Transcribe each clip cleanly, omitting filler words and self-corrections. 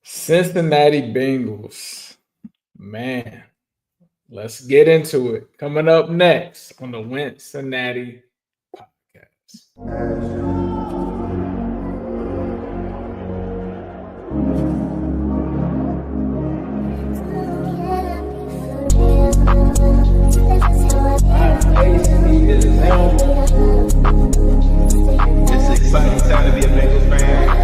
Cincinnati Bengals. Man, let's get into it. Coming up next on the Wincinnati podcast. It's an exciting time to be a Bengals fan.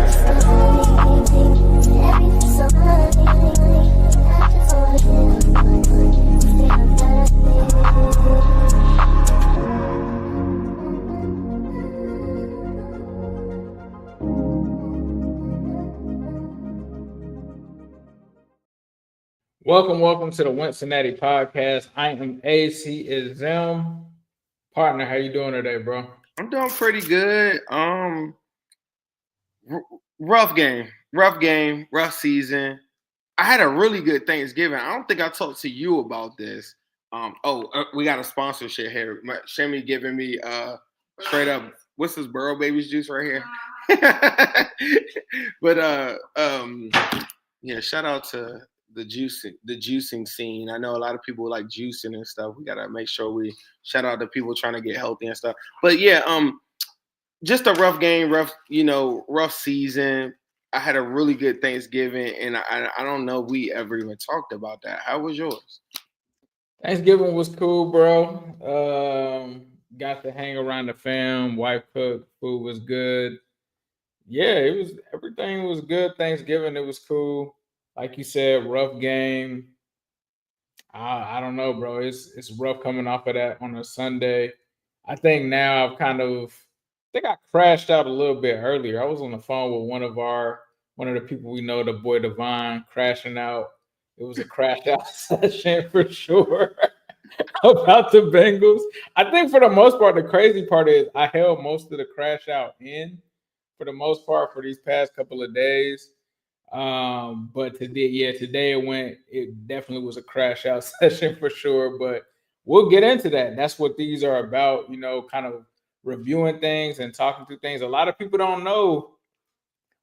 Welcome to the Wincinnati podcast. I am Ace. He is Zim. Partner, how you doing today, bro? I'm doing pretty good. Rough game, rough season. I had a really good Thanksgiving. I don't think I talked to you about this. We got a sponsorship here. Shemi giving me straight up, what's this Burrow Babies juice right here? But yeah, shout out to the juicing scene. I know a lot of people like juicing and stuff. We gotta make sure we shout out to people trying to get healthy and stuff. But yeah, just a rough game, rough season. I had a really good Thanksgiving, and I don't know if we ever even talked about that. How was yours? Thanksgiving was cool, bro. Got to hang around the fam. Wife cooked. Food was good. Yeah, everything was good. Thanksgiving, it was cool. Like you said, rough game. I don't know, bro. It's rough coming off of that on a Sunday. I think now I think I crashed out a little bit earlier. I was on the phone with one of the people we know, the boy Divine, crashing out. It was a crash out session for sure about the Bengals. I think for the most part, the crazy part is I held most of the crash out in for the most part for these past couple of days. But today it definitely was a crash out session for sure. But we'll get into that. That's what these are about, kind of reviewing things and talking through things. A lot of people don't know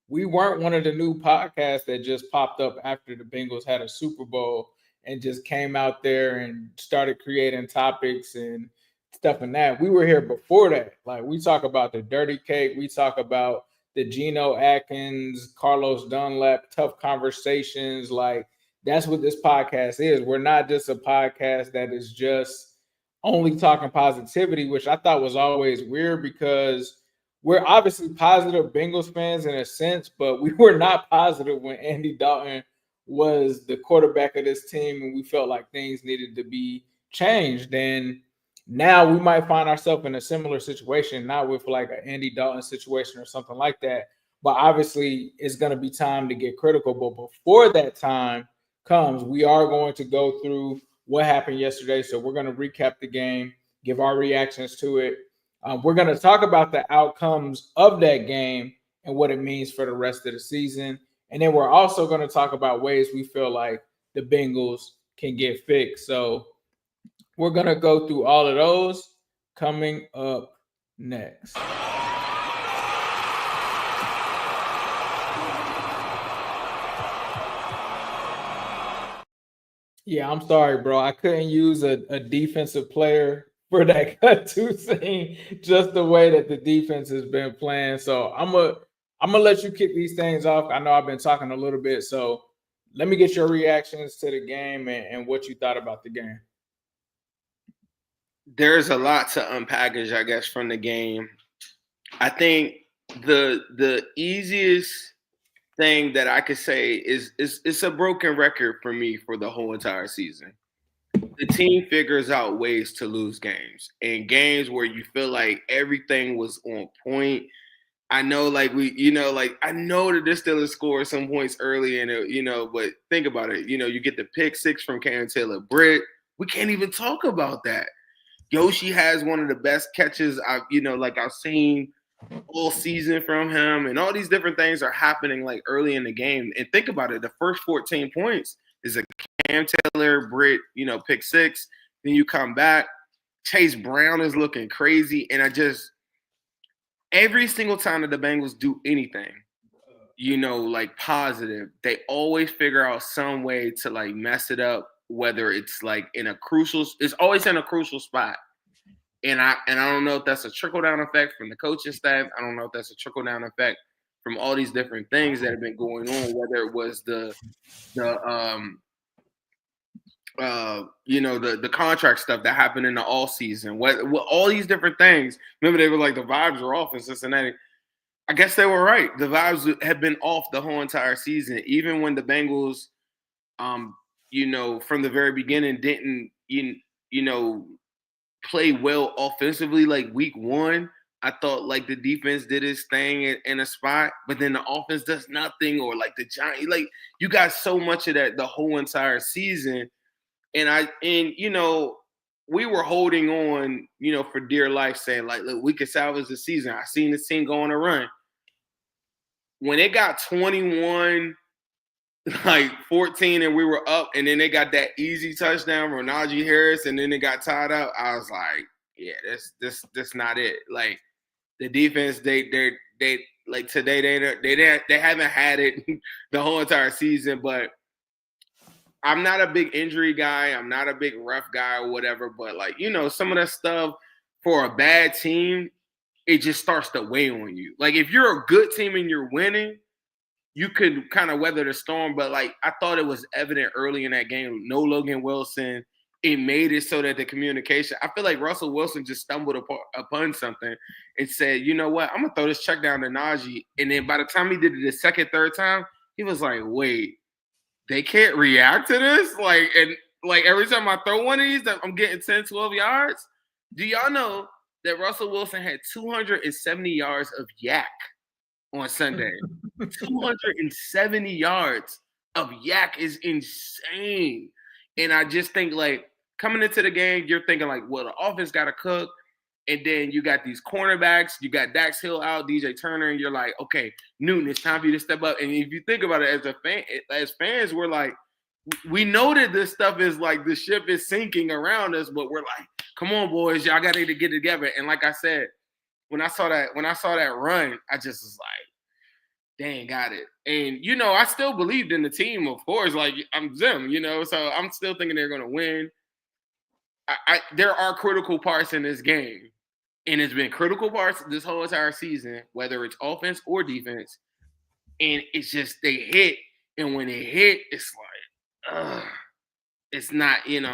we weren't one of the new podcasts that just popped up after the Bengals had a Super Bowl and just came out there and started creating topics and stuff and that. We were here before that. Like we talk about the dirty cake, we talk about the Geno Atkins, Carlos Dunlap, tough conversations. Like that's what this podcast is. We're not just a podcast that is just only talking positivity, which I thought was always weird because we're obviously positive Bengals fans in a sense, but we were not positive when Andy Dalton was the quarterback of this team and we felt like things needed to be changed. And now we might find ourselves in a similar situation, not with like an Andy Dalton situation or something like that. But obviously, it's going to be time to get critical. But before that time comes, we are going to go through what happened yesterday. So we're going to recap the game, give our reactions to it. We're going to talk about the outcomes of that game and what it means for the rest of the season. And then we're also going to talk about ways we feel like the Bengals can get fixed. So we're going to go through all of those coming up next. Yeah, I'm sorry, bro. I couldn't use a defensive player for that cut to scene just the way that the defense has been playing. So I'm gonna let you kick these things off. I know I've been talking a little bit, so let me get your reactions to the game and what you thought about the game. There's a lot to unpackage, I guess, from the game. I think the easiest thing that I could say is it's a broken record for me for the whole entire season. The team figures out ways to lose games, and games where you feel like everything was on point. I know, like I know that they're still a score some points early, and but think about it. You get the pick six from Karen Taylor Britt. We can't even talk about that. Yoshi has one of the best catches I've seen all season from him, and all these different things are happening like early in the game. And think about it, the first 14 points is a Cam Taylor, Britt, pick six. Then you come back, Chase Brown is looking crazy, and every single time that the Bengals do anything, like positive, they always figure out some way to like mess it up, whether it's like it's always in a crucial spot. And I don't know if that's a trickle down effect from the coaching staff. I don't know if that's a trickle down effect from all these different things that have been going on, whether it was the contract stuff that happened in the all season, what all these different things. Remember, they were like the vibes were off in Cincinnati. I guess they were right. The vibes have been off the whole entire season, even when the Bengals, from the very beginning didn't play well offensively. Like week one, I thought like the defense did its thing in a spot, but then the offense does nothing, or like the Giants, like you got so much of that the whole entire season. And we were holding on, for dear life, saying like, look, we could salvage the season. I seen this team go on a run. When it got 21, like 14, and we were up, and then they got that easy touchdown from Najee Harris, and then it got tied up, I was like, yeah, this not it. Like the defense, they like today they haven't had it the whole entire season. But I'm not a big injury guy. I'm not a big ref guy or whatever. But like, some of that stuff for a bad team, it just starts to weigh on you. Like if you're a good team and you're winning, you could kind of weather the storm. But like I thought it was evident early in that game. No Logan Wilson. It made it so that the communication, I feel like Russell Wilson just stumbled upon something and said, you know what, I'm going to throw this check down to Najee. And then by the time he did it the second, third time, he was like, wait, they can't react to this? Like, and like every time I throw one of these, I'm getting 10, 12 yards. Do y'all know that Russell Wilson had 270 yards of yak on Sunday? 270 yards of yak is insane. And I just think, like, coming into the game, you're thinking, like, well, the offense got to cook. And then you got these cornerbacks. You got Dax Hill out, DJ Turner, and you're like, okay, Newton, it's time for you to step up. And if you think about it as fans, we're like, we know that this stuff is like the ship is sinking around us, but we're like, come on, boys, y'all got to get it together. And like I said, when I saw that run, I just was like, dang, got it. And, I still believed in the team, of course. Like, I'm them, so I'm still thinking they're going to win. There are critical parts in this game, and it's been critical parts this whole entire season, whether it's offense or defense. And it's just they hit, and when they hit, it's like, it's not, and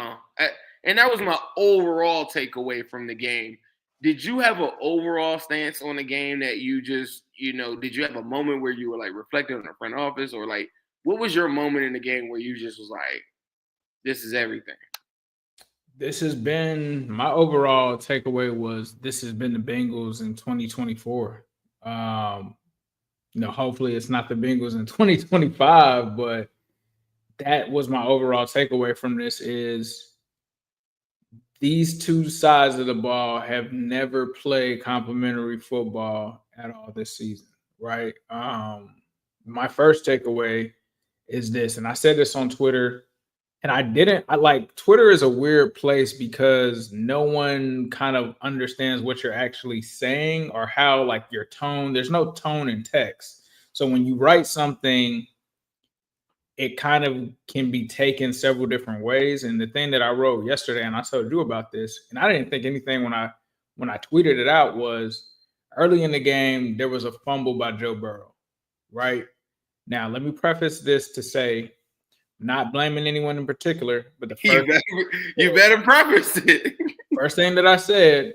that was my overall takeaway from the game. Did you have an overall stance on the game that you just, did you have a moment where you were like reflecting on the front office, or like, what was your moment in the game where you just was like, this is everything? This has been my overall takeaway was this has been the Bengals in 2024. Hopefully it's not the Bengals in 2025, but that was my overall takeaway from this is these two sides of the ball have never played complementary football at all this season, right? My first takeaway is this, and I said this on Twitter, and I like Twitter is a weird place because no one kind of understands what you're actually saying or how like your tone, there's no tone in text. So when you write something, it kind of can be taken several different ways. And the thing that I wrote yesterday, and I told you about this, and I didn't think anything when I tweeted it out, was early in the game, there was a fumble by Joe Burrow, right? Now, let me preface this to say, not blaming anyone in particular, but the first you better preface it. First thing that I said,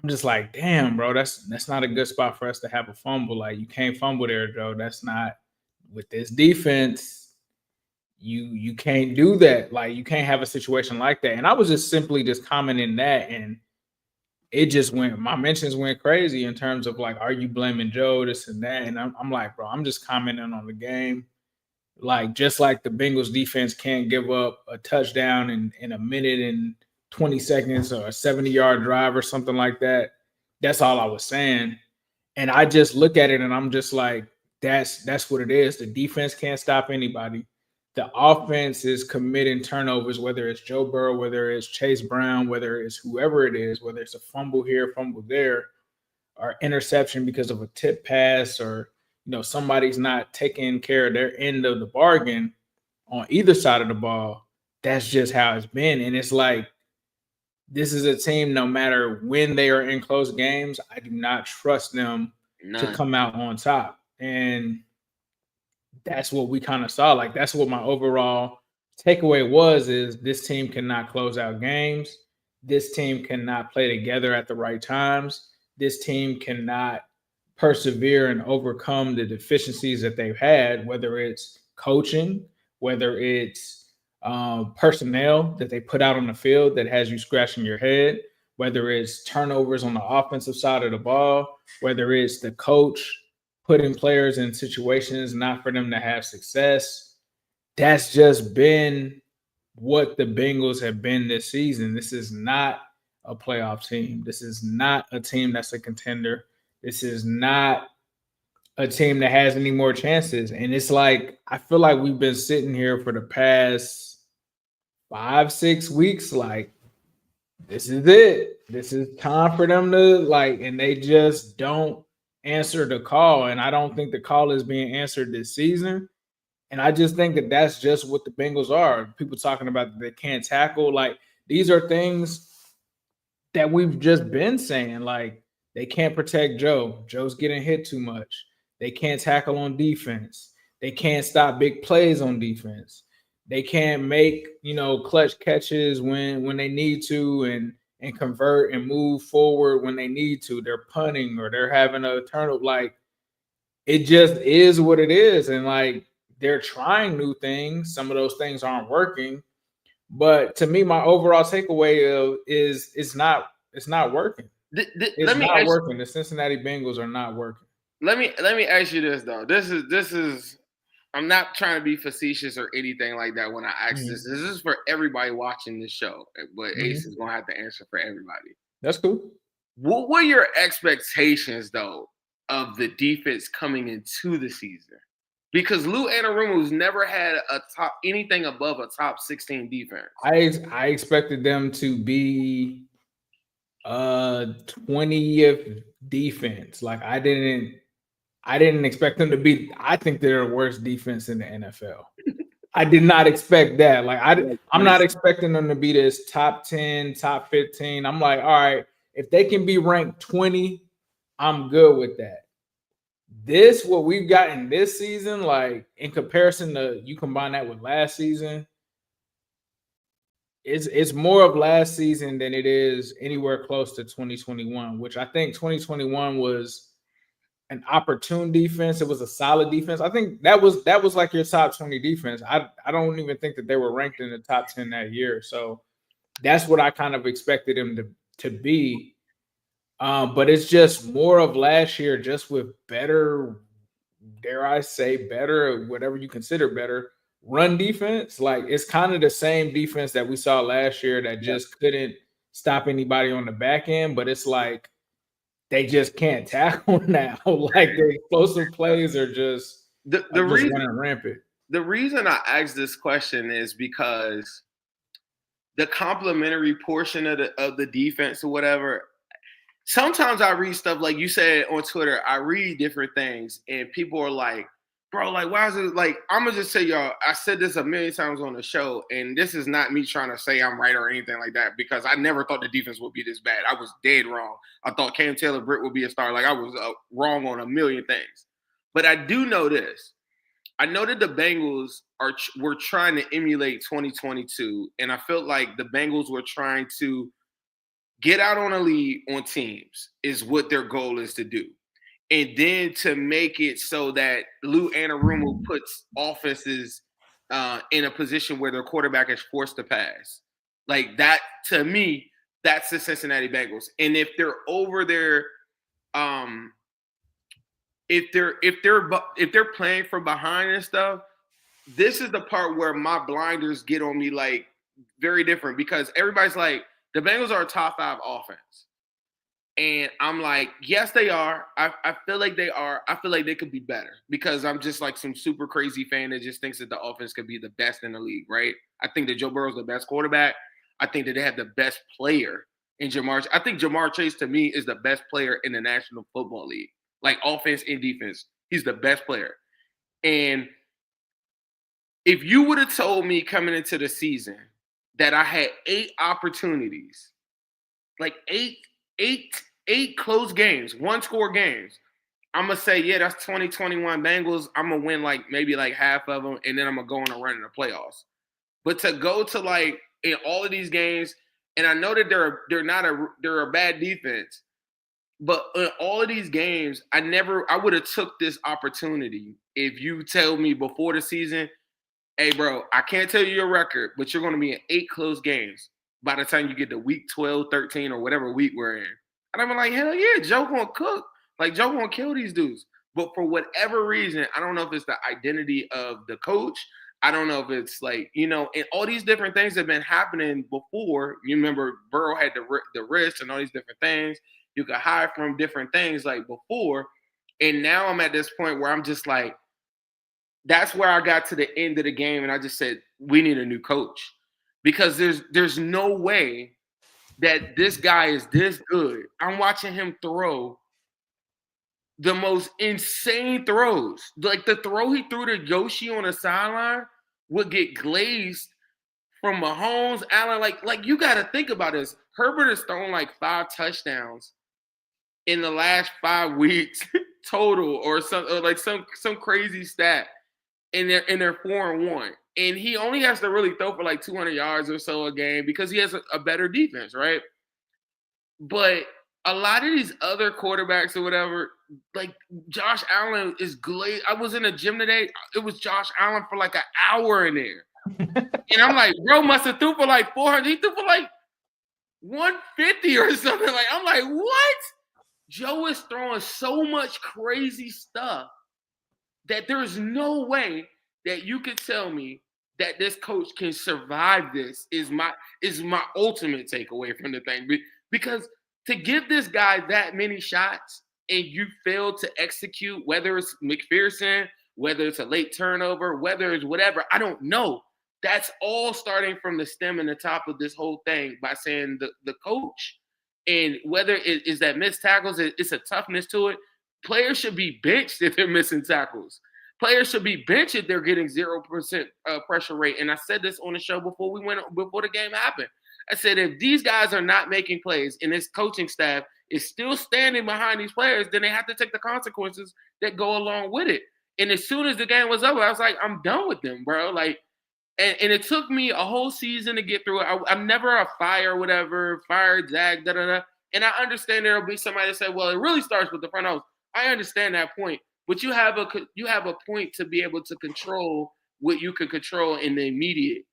I'm just like, damn, bro, that's not a good spot for us to have a fumble. Like, you can't fumble there, Joe. That's not with this defense. You can't do that. Like, you can't have a situation like that. And I was just simply just commenting that, and it just my mentions went crazy in terms of like, are you blaming Joe, this and that? And I'm like, bro, I'm just commenting on the game. Like, just like the Bengals defense can't give up a touchdown in a minute and 20 seconds or a 70-yard drive or something like that. That's all I was saying. And I just look at it and I'm just like, that's what it is. The defense can't stop anybody. The offense is committing turnovers, whether it's Joe Burrow, whether it's Chase Brown, whether it's whoever it is, whether it's a fumble here, fumble there, or interception because of a tip pass or, somebody's not taking care of their end of the bargain on either side of the ball. That's just how it's been. And it's like, this is a team, no matter when they are in close games, I do not trust them to come out on top. And that's what we kind of saw. Like, that's what my overall takeaway was, is this team cannot close out games. This team cannot play together at the right times. This team cannot persevere and overcome the deficiencies that they've had, whether it's coaching, whether it's personnel that they put out on the field that has you scratching your head, whether it's turnovers on the offensive side of the ball, whether it's the coach putting players in situations not for them to have success. That's just been what the Bengals have been this season. This is not a playoff team. This is not a team that's a contender. This is not a team that has any more chances. And it's like, I feel like we've been sitting here for the past 5-6 weeks, like, this is it. This is time for them to, and they just don't answer the call. And I don't think the call is being answered this season. And I just think that that's just what the Bengals are. People talking about that they can't tackle. Like, these are things that we've just been saying. Like, they can't protect Joe. Joe's getting hit too much. They can't tackle on defense. They can't stop big plays on defense. They can't make, clutch catches when they need to and convert and move forward when they need to. They're punting or they're having a turnover. Like, it just is what it is. And they're trying new things. Some of those things aren't working. But to me, my overall takeaway is it's not working. It's not working. The Cincinnati Bengals are not working. Let me ask you this though. This is I'm not trying to be facetious or anything like that when I ask this. This is for everybody watching this show, but Ace is gonna have to answer for everybody. That's cool. What were your expectations though of the defense coming into the season? Because Lou Anarumo's never had anything above a top 16 defense. I expected them to be 20th defense. Like, I didn't expect them to be. I think they're the worst defense in the NFL. I did not expect that. I'm not expecting them to be this top 10, top 15. I'm like, all right, if they can be ranked 20, I'm good with that. What we've gotten this season, in comparison to, you combine that with last season, it's more of last season than it is anywhere close to 2021, which I think 2021 was an opportune defense. It was a solid defense. I think that was like your top 20 defense. I don't even think that they were ranked in the top 10 that year. So that's what I kind of expected them to be. But it's just more of last year, just with better, dare I say, better, whatever you consider better, run defense. It's kind of the same defense that we saw last year that just couldn't stop anybody on the back end. But it's like, they just can't tackle now. The explosive plays are just running rampant. The reason I asked this question is because the complementary portion of the defense or whatever. Sometimes I read stuff like you said on Twitter. I read different things, and people are like, "Bro, why is it I'm gonna just say y'all." I said this a million times on the show, and this is not me trying to say I'm right or anything like that, because I never thought the defense would be this bad. I was dead wrong. I thought Cam Taylor-Britt would be a star. I was wrong on a million things, but I do know this. I know that the Bengals were trying to emulate 2022, and I felt like the Bengals were trying to get out on a lead on teams is what their goal is to do. And then to make it so that Lou Anarumo puts offenses in a position where their quarterback is forced to pass. That, to me, that's the Cincinnati Bengals. And if they're over their if they're playing from behind and stuff, this is the part where my blinders get on me very different, because everybody's like, the Bengals are a top 5 offense. And I'm like, yes, they are. I feel like they are. I feel like they could be better, because I'm just some super crazy fan that just thinks that the offense could be the best in the league, right? I think that Joe Burrow's the best quarterback. I think that they have the best player in Jamar. I think Jamar Chase, to me, is the best player in the National Football League, offense and defense. He's the best player. And if you would have told me coming into the season that I had 8 opportunities, like eight close games, 1-score games, I'm gonna say, yeah, that's 2021 Bengals. I'm gonna win like maybe like half of them, and then I'm gonna go on a run in the playoffs. But to go to like in all of these games, and I know that they're a bad defense, but in all of these games, I would have took this opportunity if you tell me before the season, hey, bro, I can't tell you your record, but you're going to be in 8 close games by the time you get to week 12, 13, or whatever week we're in. And I'm like, hell yeah, Joe going to cook. Like, Joe going to kill these dudes. But for whatever reason, I don't know if it's the identity of the coach. I don't know if it's like, and all these different things have been happening before. You remember Burrow had the wrist and all these different things. You could hide from different things like before. And now I'm at this point where I'm just like, that's where I got to the end of the game, and I just said, we need a new coach. Because there's no way that this guy is this good. I'm watching him throw the most insane throws. Like the throw he threw to Yoshi on the sideline would get glazed from Mahomes, Allen. Like you got to think about this. Herbert has thrown like 5 touchdowns in the last 5 weeks total, or some crazy stat. And they're 4-1, and he only has to really throw for like 200 yards or so a game because he has a better defense, right? But a lot of these other quarterbacks or whatever, like Josh Allen is glazed. I was in a gym today. It was Josh Allen for like an hour in there, and I'm like, bro, must have threw for like 400. He threw for like 150 or something. Like, I'm like, what? Joe is throwing so much crazy stuff that there's no way that you could tell me that this coach can survive this is my ultimate takeaway from the thing. Because to give this guy that many shots and you fail to execute, whether it's McPherson, whether it's a late turnover, whether it's whatever, I don't know. That's all starting from the stem and the top of this whole thing by saying the coach. And whether it is that missed tackles, it's a toughness to it. Players should be benched if they're missing tackles. Players should be benched if they're getting 0% pressure rate. And I said this on the show before the game happened. I said, if these guys are not making plays and this coaching staff is still standing behind these players, then they have to take the consequences that go along with it. And as soon as the game was over, I was like, I'm done with them, bro. Like, and it took me a whole season to get through it. I'm never a fired Zac, da-da-da. And I understand there will be somebody that say, well, it really starts with the front office. I understand that point, but you have a point to be able to control what you can control in the immediate.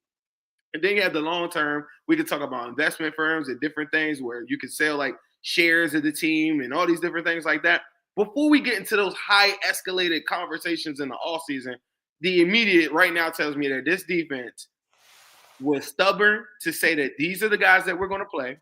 And then you have the long term. We could talk about investment firms and different things where you can sell like shares of the team and all these different things like that. Before we get into those high escalated conversations in the offseason, the immediate right now tells me that this defense was stubborn to say that these are the guys that we're going to play.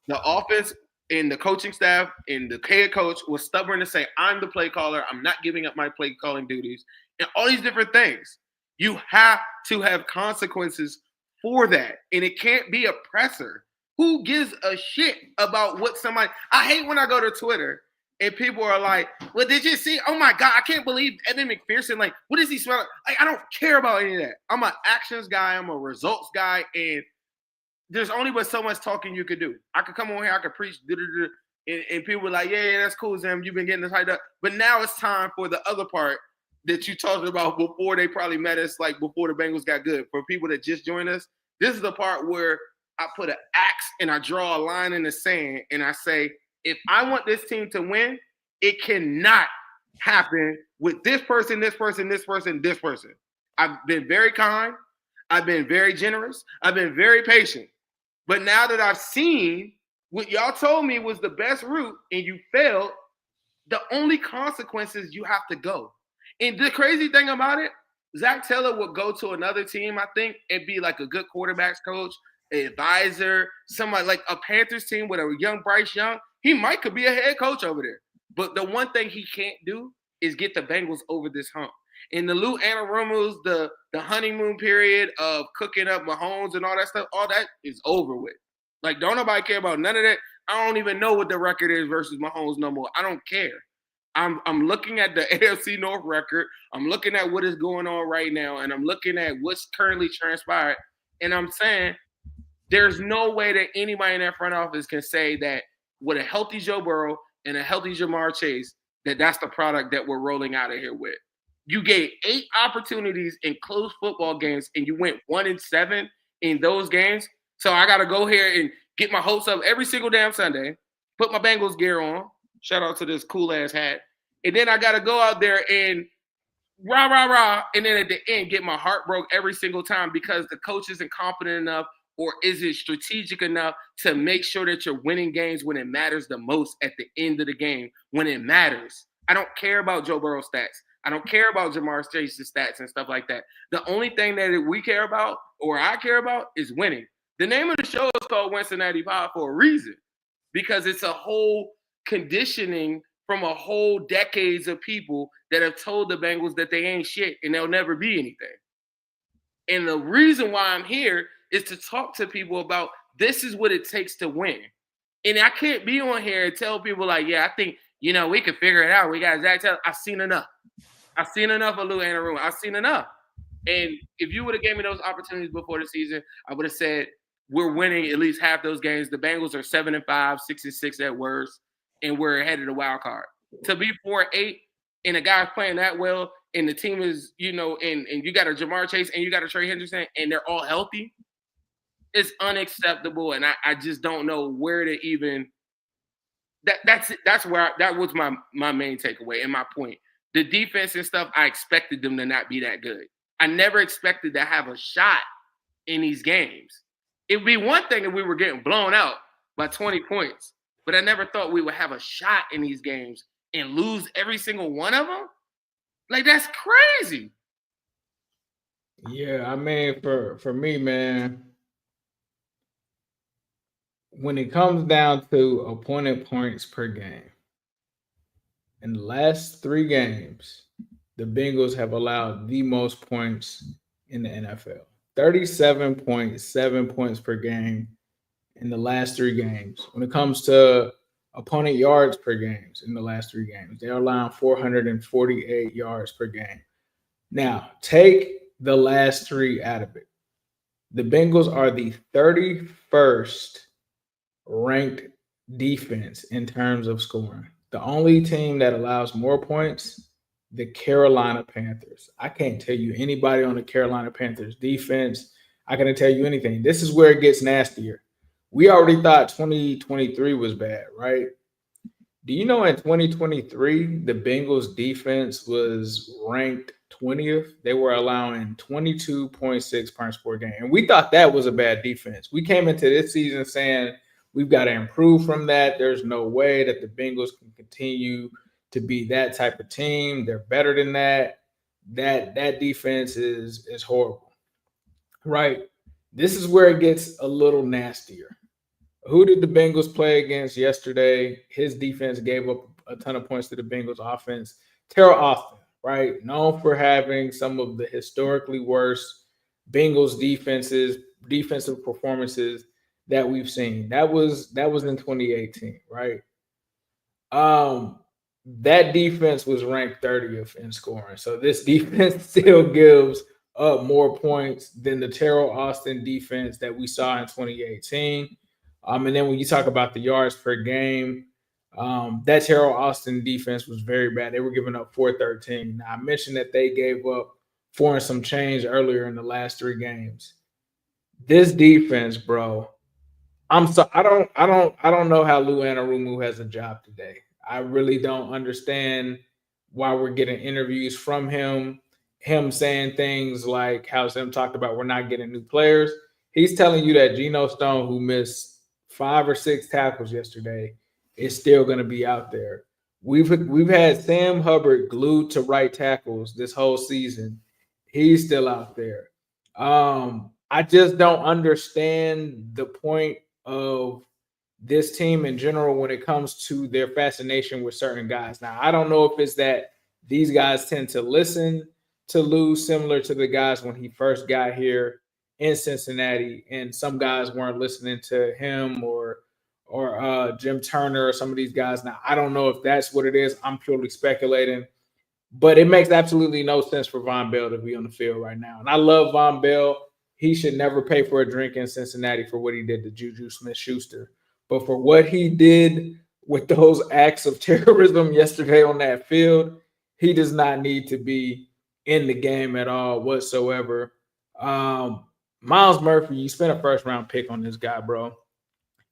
The offense and the coaching staff and the head coach was stubborn to say, I'm the play caller. I'm not giving up my play calling duties and all these different things. You have to have consequences for that. And it can't be a presser. Who gives a shit about what somebody – I hate when I go to Twitter and people are like, well, did you see – oh, my God, I can't believe Evan McPherson. Like, what does he smell like? I don't care about any of that. I'm an actions guy. I'm a results guy. And there's only but so much talking you could do. I could come on here, I could preach, and people were like, yeah, that's cool, Zim. You've been getting this hyped up. But now it's time for the other part that you talked about before they probably met us, like before the Bengals got good. For people that just joined us, this is the part where I put an axe and I draw a line in the sand and I say, if I want this team to win, it cannot happen with this person, this person, this person, this person. I've been very kind. I've been very generous. I've been very patient. But now that I've seen what y'all told me was the best route and you failed, the only consequences you have to go. And the crazy thing about it, Zac Taylor would go to another team, I think, and be like a good quarterbacks coach, an advisor, somebody like a Panthers team with a young Bryce Young. He could be a head coach over there. But the one thing he can't do is get the Bengals over this hump. And the Lou Anarumo's, the honeymoon period of cooking up Mahomes and all that stuff, all that is over with. Like, don't nobody care about none of that. I don't even know what the record is versus Mahomes no more. I don't care. I'm looking at the AFC North record. I'm looking at what is going on right now, and I'm looking at what's currently transpired. And I'm saying there's no way that anybody in that front office can say that with a healthy Joe Burrow and a healthy Jamar Chase, that's the product that we're rolling out of here with. You gave 8 opportunities in close football games, and you went 1-7 in those games. So I got to go here and get my hopes up every single damn Sunday, put my Bengals gear on. Shout out to this cool ass hat. And then I got to go out there and rah, rah, rah. And then at the end, get my heart broke every single time because the coach isn't confident enough, or is it strategic enough to make sure that you're winning games when it matters the most at the end of the game, when it matters. I don't care about Joe Burrow stats. I don't care about Jamar Chase's stats and stuff like that. The only thing that we care about, or I care about, is winning. The name of the show is called Wincinnati Pod for a reason, because it's a whole conditioning from a whole decades of people that have told the Bengals that they ain't shit and they'll never be anything. And the reason why I'm here is to talk to people about this is what it takes to win. And I can't be on here and tell people like, yeah, I think, we can figure it out. We got Zac Taylor. I've seen enough. I've seen enough of Lou Anarumo. I've seen enough. And if you would have gave me those opportunities before the season, I would have said we're winning at least half those games. The Bengals are 7-5, 6-6 at worst, and we're ahead of the wild card. To be 4-8 and a guy's playing that well, and the team is, and you got a Jamar Chase and you got a Trey Henderson, and they're all healthy, it's unacceptable. And I just don't know where to even. That's where that was my main takeaway and my point. The defense and stuff, I expected them to not be that good. I never expected to have a shot in these games. It would be one thing if we were getting blown out by 20 points, but I never thought we would have a shot in these games and lose every single one of them. Like, that's crazy. Yeah, I mean, for me, man, when it comes down to opponent points per game, in the last 3 games, the Bengals have allowed the most points in the NFL. 37.7 points per game in the last 3 games. When it comes to opponent yards per games in the last 3 games, they're allowing 448 yards per game. Now, take the last 3 out of it. The Bengals are the 31st ranked defense in terms of scoring. The only team that allows more points, the Carolina Panthers. I can't tell you anybody on the Carolina Panthers defense. I can't tell you anything. This is where it gets nastier. We already thought 2023 was bad, right? Do you know in 2023, the Bengals defense was ranked 20th? They were allowing 22.6 points per game. And we thought that was a bad defense. We came into this season saying we've got to improve from that. There's no way that the Bengals can continue to be that type of team. They're better than that. That defense is horrible, right? This is where it gets a little nastier. Who did the Bengals play against yesterday? His defense gave up a ton of points to the Bengals offense. Terrell Austin, right? Known for having some of the historically worst Bengals defensive performances that we've seen. That was in 2018, right? That defense was ranked 30th in scoring. So this defense still gives up more points than the Terrell Austin defense that we saw in 2018. And then when you talk about the yards per game, that Terrell Austin defense was very bad. They were giving up 413. Now, I mentioned that they gave up 4 and some change earlier in the last 3 games. This defense, bro, I don't know how Lou Anarumo has a job today. I really don't understand why we're getting interviews from him saying things like how Sam talked about we're not getting new players. He's telling you that Geno Stone, who missed 5 or 6 tackles yesterday, is still going to be out there. We've had Sam Hubbard glued to right tackles this whole season. He's still out there. I just don't understand the point of this team in general when it comes to their fascination with certain guys. Now, I don't know if it's that these guys tend to listen to Lou similar to the guys when he first got here in Cincinnati, and some guys weren't listening to him or or Jim Turner or some of these guys. Now, I don't know if that's what it is. I'm purely speculating. But it makes absolutely no sense for Von Bell to be on the field right now. And I love Von Bell. He should never pay for a drink in Cincinnati for what he did to Juju Smith-Schuster. But for what he did with those acts of terrorism yesterday on that field, he does not need to be in the game at all whatsoever. Miles Murphy, you spent a first-round pick on this guy, bro.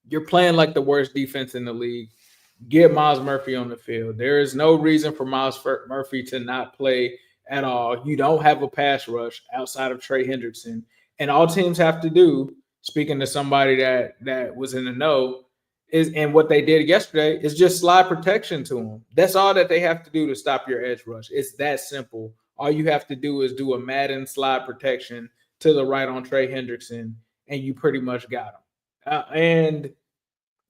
You're playing like the worst defense in the league. Get Miles Murphy on the field. There is no reason for Miles Murphy to not play at all. You don't have a pass rush outside of Trey Hendrickson. And all teams have to do, speaking to somebody that was in the know, is and what they did yesterday is just slide protection to him. That's all that they have to do to stop your edge rush. It's that simple. All you have to do is do a Madden slide protection to the right on Trey Hendrickson, and you pretty much got him. And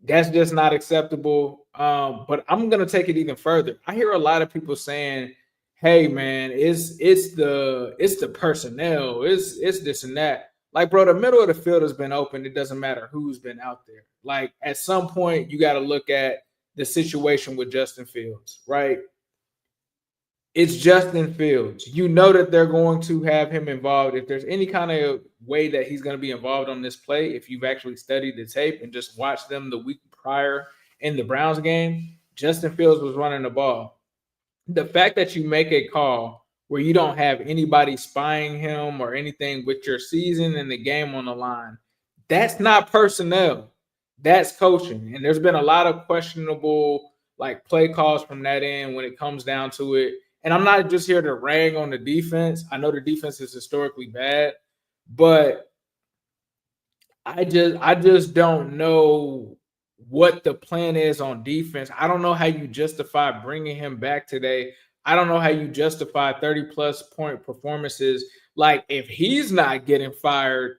that's just not acceptable. But I'm gonna take it even further. I hear a lot of people saying, "Hey, man, it's the personnel, it's this and that." Like, bro, the middle of the field has been open. It doesn't matter who's been out there. Like, at some point, you got to look at the situation with Justin Fields, right? It's Justin Fields. You know that they're going to have him involved. If there's any kind of way that he's going to be involved on this play, if you've actually studied the tape and just watched them the week prior in the Browns game, Justin Fields was running the ball. The fact that you make a call where you don't have anybody spying him or anything with your season and the game on the line, that's not personnel. That's coaching. And there's been a lot of questionable like play calls from that end when it comes down to it. And I'm not just here to rag on the defense. I know the defense is historically bad, but I just don't know what the plan is on defense. I don't know how you justify bringing him back today. I don't know how you justify 30-plus point performances. Like, if he's not getting fired,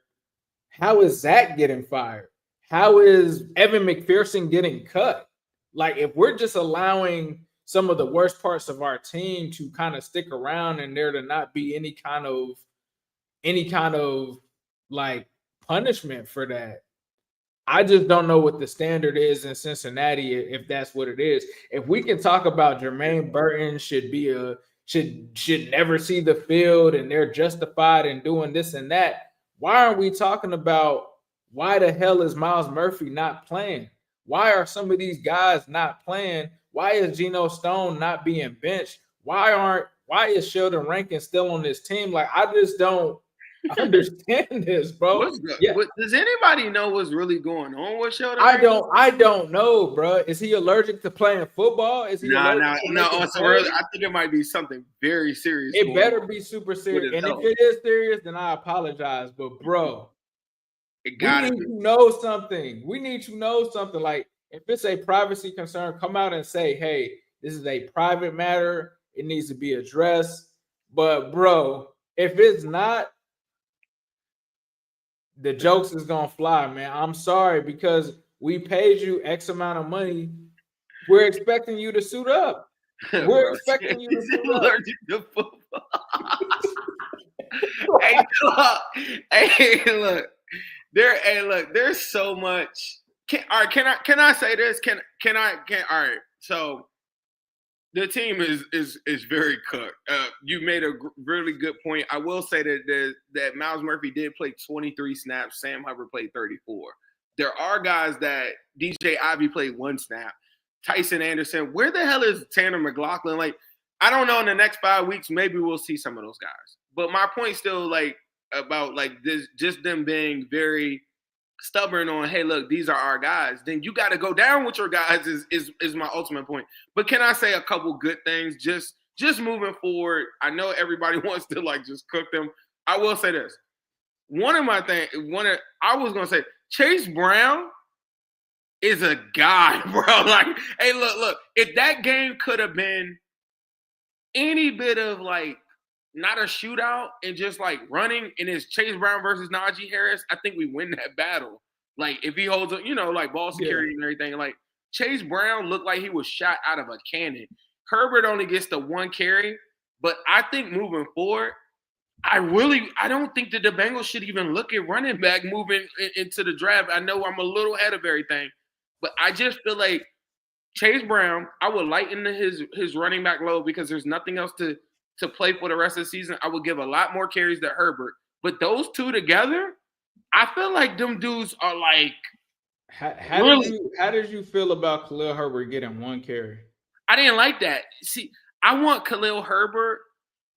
how is Zac getting fired? How is Evan McPherson getting cut? Like, if we're just allowing some of the worst parts of our team to kind of stick around and there to not be any kind of like punishment for that, I just don't know what the standard is in Cincinnati if that's what it is. If we can talk about Jermaine Burton should never see the field and they're justified in doing this and that, why aren't we talking about why the hell is Miles Murphy not playing? Why are some of these guys not playing? Why is Geno Stone not being benched? Why is Sheldon Rankin still on this team? Like, I just don't understand this, bro. Does anybody know what's really going on with Sheldon? I don't know, bro. Is he allergic to playing football? Is he allergic to I think it might be something very serious. It better be super serious. And if it is serious, then I apologize. But bro, we need to know something. We need to know something. Like, if it's a privacy concern, come out and say, hey, this is a private matter. It needs to be addressed. But bro, if it's not, the jokes is gonna fly, man. I'm sorry, because we paid you X amount of money. We're expecting you to suit up. We're expecting you to suit up. Allergic to football. Look. There's so much. Can I say this? All right. So the team is very cooked. You made a really good point. I will say that Miles Murphy did play 23 snaps. Sam Hubbard played 34. There are guys that DJ Ivy played 1 snap. Tyson Anderson. Where the hell is Tanner McLaughlin? Like, I don't know. In the next 5 weeks, maybe we'll see some of those guys. But my point still, like, about like this, just them being very stubborn on, hey, look, these are our guys. Then you got to go down with your guys is my ultimate point. But can I say a couple good things just moving forward? I know everybody wants to like just cook them. I will say this. I was gonna say Chase Brown is a guy, bro. Like, hey, look, if that game could have been any bit of like not a shootout and just like running, and it's Chase Brown versus Najee Harris, I think we win that battle. Like, if he holds up, like ball security and everything. Like, Chase Brown looked like he was shot out of a cannon. Herbert only gets the 1 carry, but I think moving forward, I don't think that the Bengals should even look at running back moving into the draft. I know I'm a little ahead of everything, But I just feel like Chase Brown, I would lighten his running back load because there's nothing else to play for the rest of the season. I would give a lot more carries to Herbert. But those two together, I feel like them dudes are like how did you feel about Khalil Herbert getting one carry? I didn't like that. See, I want Khalil Herbert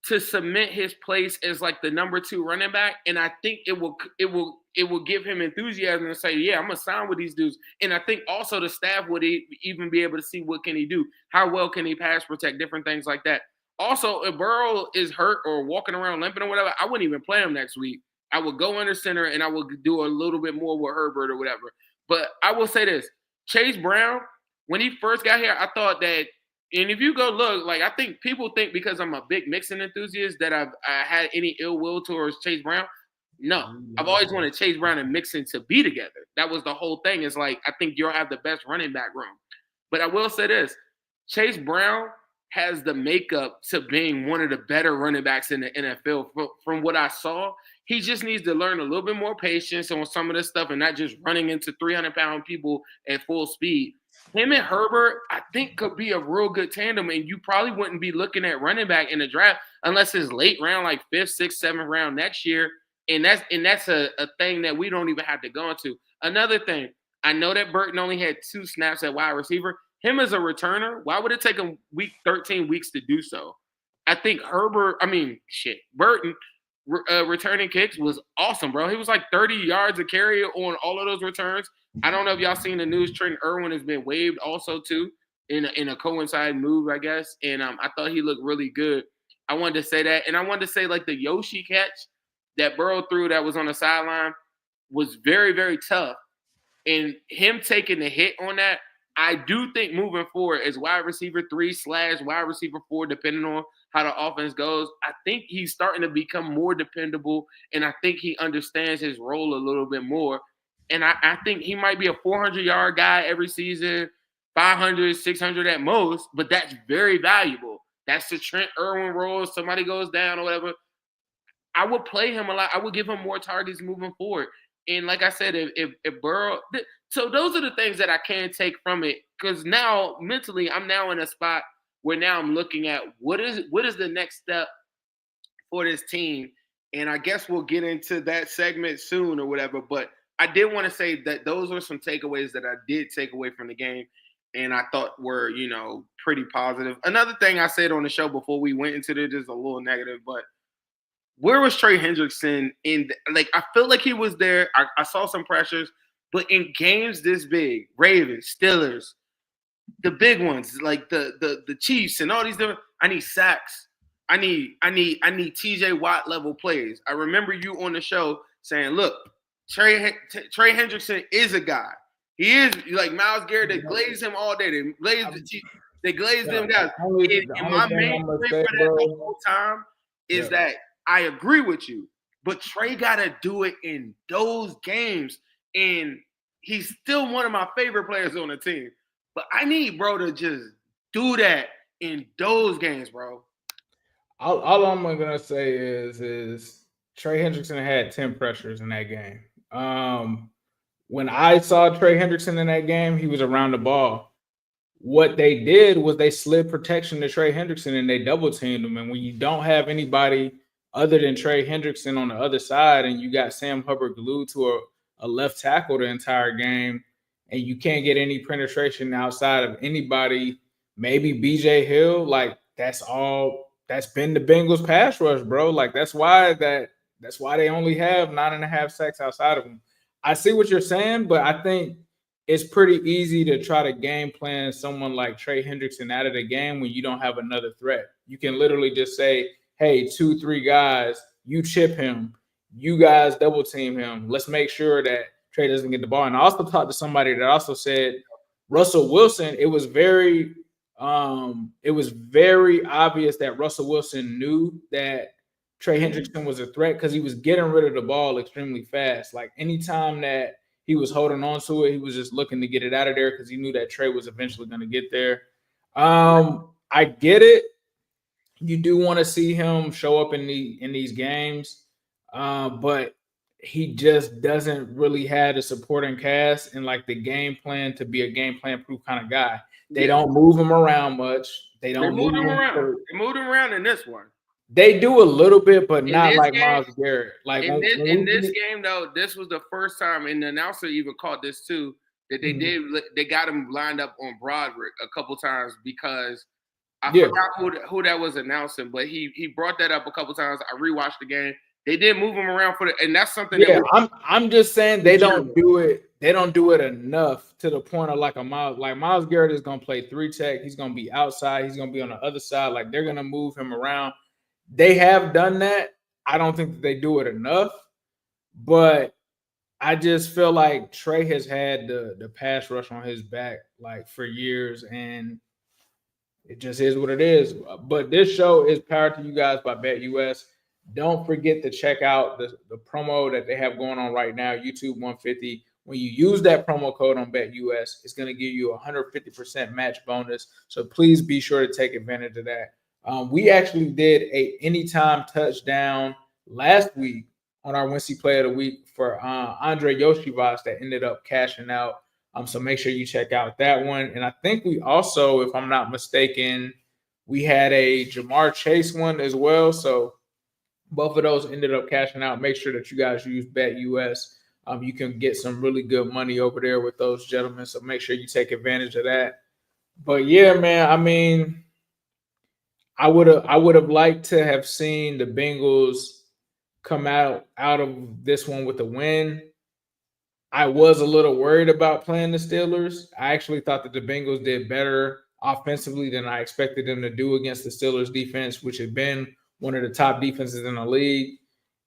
to cement his place as like the number 2 running back, and I think it will give him enthusiasm to say, yeah, I'm gonna sign with these dudes. And I think also the staff would even be able to see what can he do, how well can he pass protect, different things like that. Also, if Burrow is hurt or walking around limping or whatever, I wouldn't even play him next week. I would go under center and I would do a little bit more with Herbert or whatever. But I will say this: Chase Brown, when he first got here, I thought that. And if you go look, like I think people think because I'm a big Mixon enthusiast that I had any ill will towards Chase Brown. No, I've always wanted Chase Brown and Mixon to be together. That was the whole thing. It's like I think you'll have the best running back room. But I will say this: Chase Brown has the makeup to being one of the better running backs in the NFL. From what I saw, he just needs to learn a little bit more patience on some of this stuff and not just running into 300-pound people at full speed. Him and Herbert, I think, could be a real good tandem, and you probably wouldn't be looking at running back in the draft unless it's late round, like 5th, 6th, 7th round next year. And that's a thing that we don't even have to go into. Another thing, I know that Burton only had 2 snaps at wide receiver. Him as a returner, why would it take him 13 weeks to do so? I think Burton returning kicks was awesome, bro. He was like 30 yards a carry on all of those returns. I don't know if y'all seen the news. Trent Irwin has been waived also too in a coincide move, I guess. And I thought he looked really good. I wanted to say that, and I wanted to say like the Yoshi catch that Burrow threw that was on the sideline was very, very tough. And him taking the hit on that, I do think moving forward as wide receiver 3/wide receiver 4, depending on how the offense goes, I think he's starting to become more dependable, and I think he understands his role a little bit more. And I think he might be a 400-yard guy every season, 500, 600 at most, but that's very valuable. That's the Trent Irwin role. Somebody goes down or whatever. I would play him a lot. I would give him more targets moving forward. And like I said, if Burrow, so those are the things that I can take from it. Because now mentally, I'm now in a spot where now I'm looking at what is the next step for this team. And I guess we'll get into that segment soon or whatever. But I did want to say that those are some takeaways that I did take away from the game, and I thought were pretty positive. Another thing I said on the show before we went into this is a little negative, but where was Trey Hendrickson I feel like he was there. I saw some pressures, but in games this big, Ravens, Steelers, the big ones like the Chiefs and all these different, I need sacks. I need TJ Watt level plays. I remember you on the show saying, look, Trey Hendrickson is a guy. He is like Myles Garrett. They glaze him all day. They glaze them guys. And my main point for that the whole time is that I agree with you, but Trey got to do it in those games, and he's still one of my favorite players on the team. But I need bro to just do that in those games, bro. All I'm gonna say is Trey Hendrickson had 10 pressures in that game. When I saw Trey Hendrickson in that game, he was around the ball. What they did was they slid protection to Trey Hendrickson and they double teamed him. And when you don't have anybody other than Trey Hendrickson on the other side, and you got Sam Hubbard glued to a left tackle the entire game, and you can't get any penetration outside of anybody, maybe BJ Hill, like that's been the Bengals pass rush, bro. Like that's why they only have 9.5 sacks outside of them. I see what you're saying, but I think it's pretty easy to try to game plan someone like Trey Hendrickson out of the game when you don't have another threat. You can literally just say, hey, 2-3 guys, you chip him, you guys double team him. Let's make sure that Trey doesn't get the ball. And I also talked to somebody that also said Russell Wilson, it was very obvious that Russell Wilson knew that Trey Hendrickson was a threat because he was getting rid of the ball extremely fast. Like anytime that he was holding on to it, he was just looking to get it out of there because he knew that Trey was eventually going to get there. I get it. You do want to see him show up in these games, but he just doesn't really have the supporting cast and like the game plan to be a game plan proof kind of guy. They don't move him around much. They don't move him around. They moved him around in this one. They do a little bit, but not like game, Myles Garrett. Like in this game, though, this was the first time, and the announcer even caught this too, that they got him lined up on Broderick a couple times because I forgot who that was announcing, but he brought that up a couple times. I rewatched the game. They did move him around and that's something. Yeah, I'm just saying they don't do it. They don't do it enough to the point of like a Myles. Like Myles Garrett is gonna play 3 tech. He's gonna be outside. He's gonna be on the other side. Like they're gonna move him around. They have done that. I don't think that they do it enough, but I just feel like Trey has had the pass rush on his back like for years, and it just is what it is. But this show is powered to you guys by BetUS. Don't forget to check out the promo that they have going on right now, YouTube 150. When you use that promo code on BetUS, it's going to give you a 150% match bonus. So please be sure to take advantage of that. We actually did a anytime touchdown last week on our Wincy Play of the Week for Andre Yoshivas that ended up cashing out. So make sure you check out that one. And I think we also, if I'm not mistaken, we had a Jamar Chase one as well. So both of those ended up cashing out. Make sure that you guys use BetUS. You can get some really good money over there with those gentlemen. So make sure you take advantage of that. But yeah, man, I mean, I would have liked to have seen the Bengals come out of this one with a win. I was a little worried about playing the Steelers. I actually thought that the Bengals did better offensively than I expected them to do against the Steelers defense, which had been one of the top defenses in the league.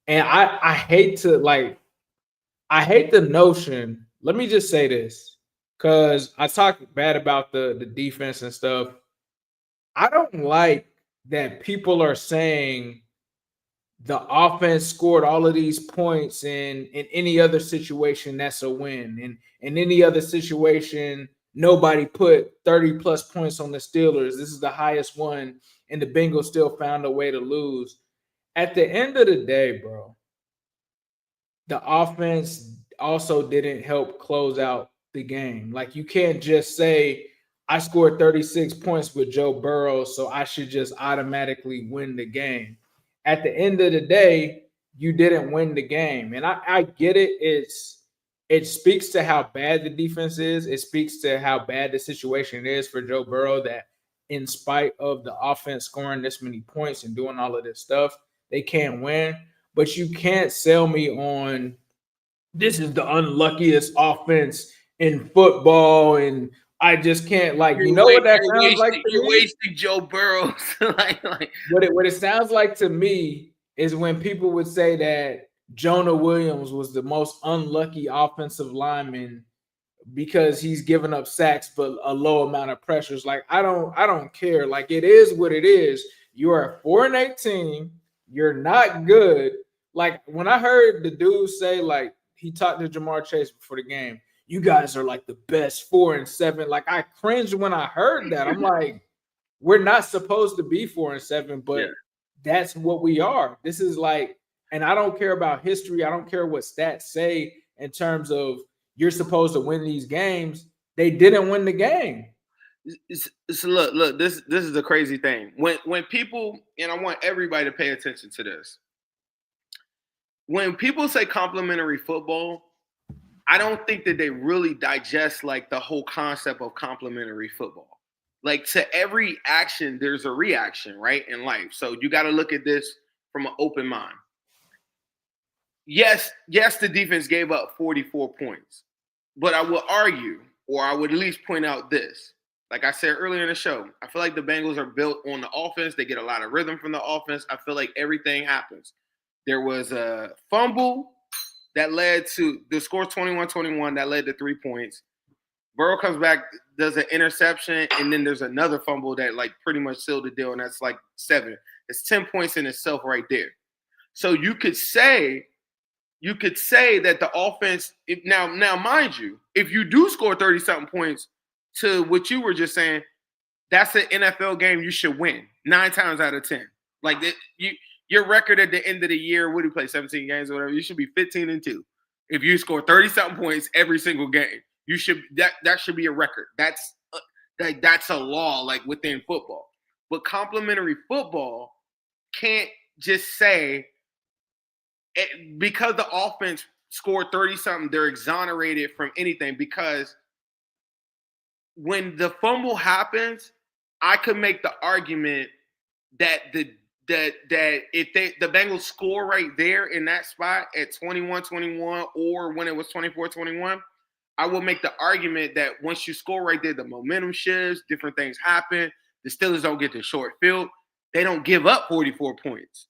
And I hate the notion. Let me just say this, because I talk bad about the defense and stuff. I don't like that people are saying the offense scored all of these points in any other situation, that's a win. And in any other situation, nobody put 30 plus points on the Steelers. This is the highest one, and the Bengals still found a way to lose. At the end of the day, bro, the offense also didn't help close out the game. Like, you can't just say, I scored 36 points with Joe Burrow, so I should just automatically win the game. At the end of the day, you didn't win the game. And I get it. It speaks to how bad the defense is. It speaks to how bad the situation is for Joe Burrow, that in spite of the offense scoring this many points and doing all of this stuff, they can't win. But you can't sell me on this is the unluckiest offense in football, and I just can't, like, you know what that sounds like to me? You're wasting Joe Burrow. What it sounds like to me is when people would say that Jonah Williams was the most unlucky offensive lineman because he's given up sacks but a low amount of pressures. Like, I don't care. Like, it is what it is. You are a 4-8 team. You're not good. Like, when I heard the dude say, like, he talked to Jamar Chase before the game, you guys are like the best 4-7. Like, I cringed when I heard that. I'm like, we're not supposed to be 4-7, but that's what we are. This is like, and I don't care about history. I don't care what stats say in terms of you're supposed to win these games. They didn't win the game. Look, this is the crazy thing. When people, and I want everybody to pay attention to this. When people say complementary football, I don't think that they really digest like the whole concept of complementary football. Like, to every action, there's a reaction, right, in life. So you got to look at this from an open mind. Yes, the defense gave up 44 points. But I will argue, or I would at least point out this. Like I said earlier in the show, I feel like the Bengals are built on the offense. They get a lot of rhythm from the offense. I feel like everything happens. There was a fumble that led to the score 21-21 that led to 3 points. Burrow comes back, does an interception, and then there's another fumble that like pretty much sealed the deal, and that's like 7. It's 10 points in itself right there. So you could say that the offense, now mind you, if you do score 30-something points to what you were just saying, that's an NFL game you should win 9 times out of 10. Like, you're your record at the end of the year, what do you play, 17 games or whatever? You should be 15-2. If you score 30-something points every single game, you should that should be a record. That's a law, like within football. But complementary football can't just say because the offense scored 30-something, they're exonerated from anything. Because when the fumble happens, I could make the argument that if the Bengals score right there in that spot at 21-21 or when it was 24-21, I will make the argument that once you score right there, the momentum shifts, different things happen. The Steelers don't get the short field. They don't give up 44 points.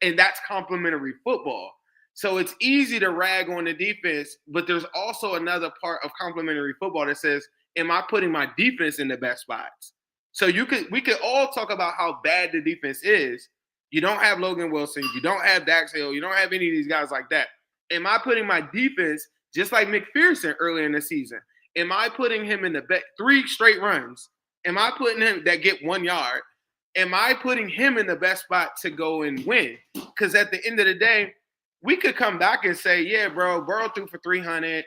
And that's complementary football. So it's easy to rag on the defense, but there's also another part of complementary football that says, am I putting my defense in the best spots? So we could all talk about how bad the defense is. You don't have Logan Wilson. You don't have Dax Hill. You don't have any of these guys like that. Am I putting my defense, just like McPherson earlier in the season, am I putting him in the 3 straight runs? Am I putting him that get 1 yard? Am I putting him in the best spot to go and win? Because at the end of the day, we could come back and say, yeah, bro, Burrow threw for 300.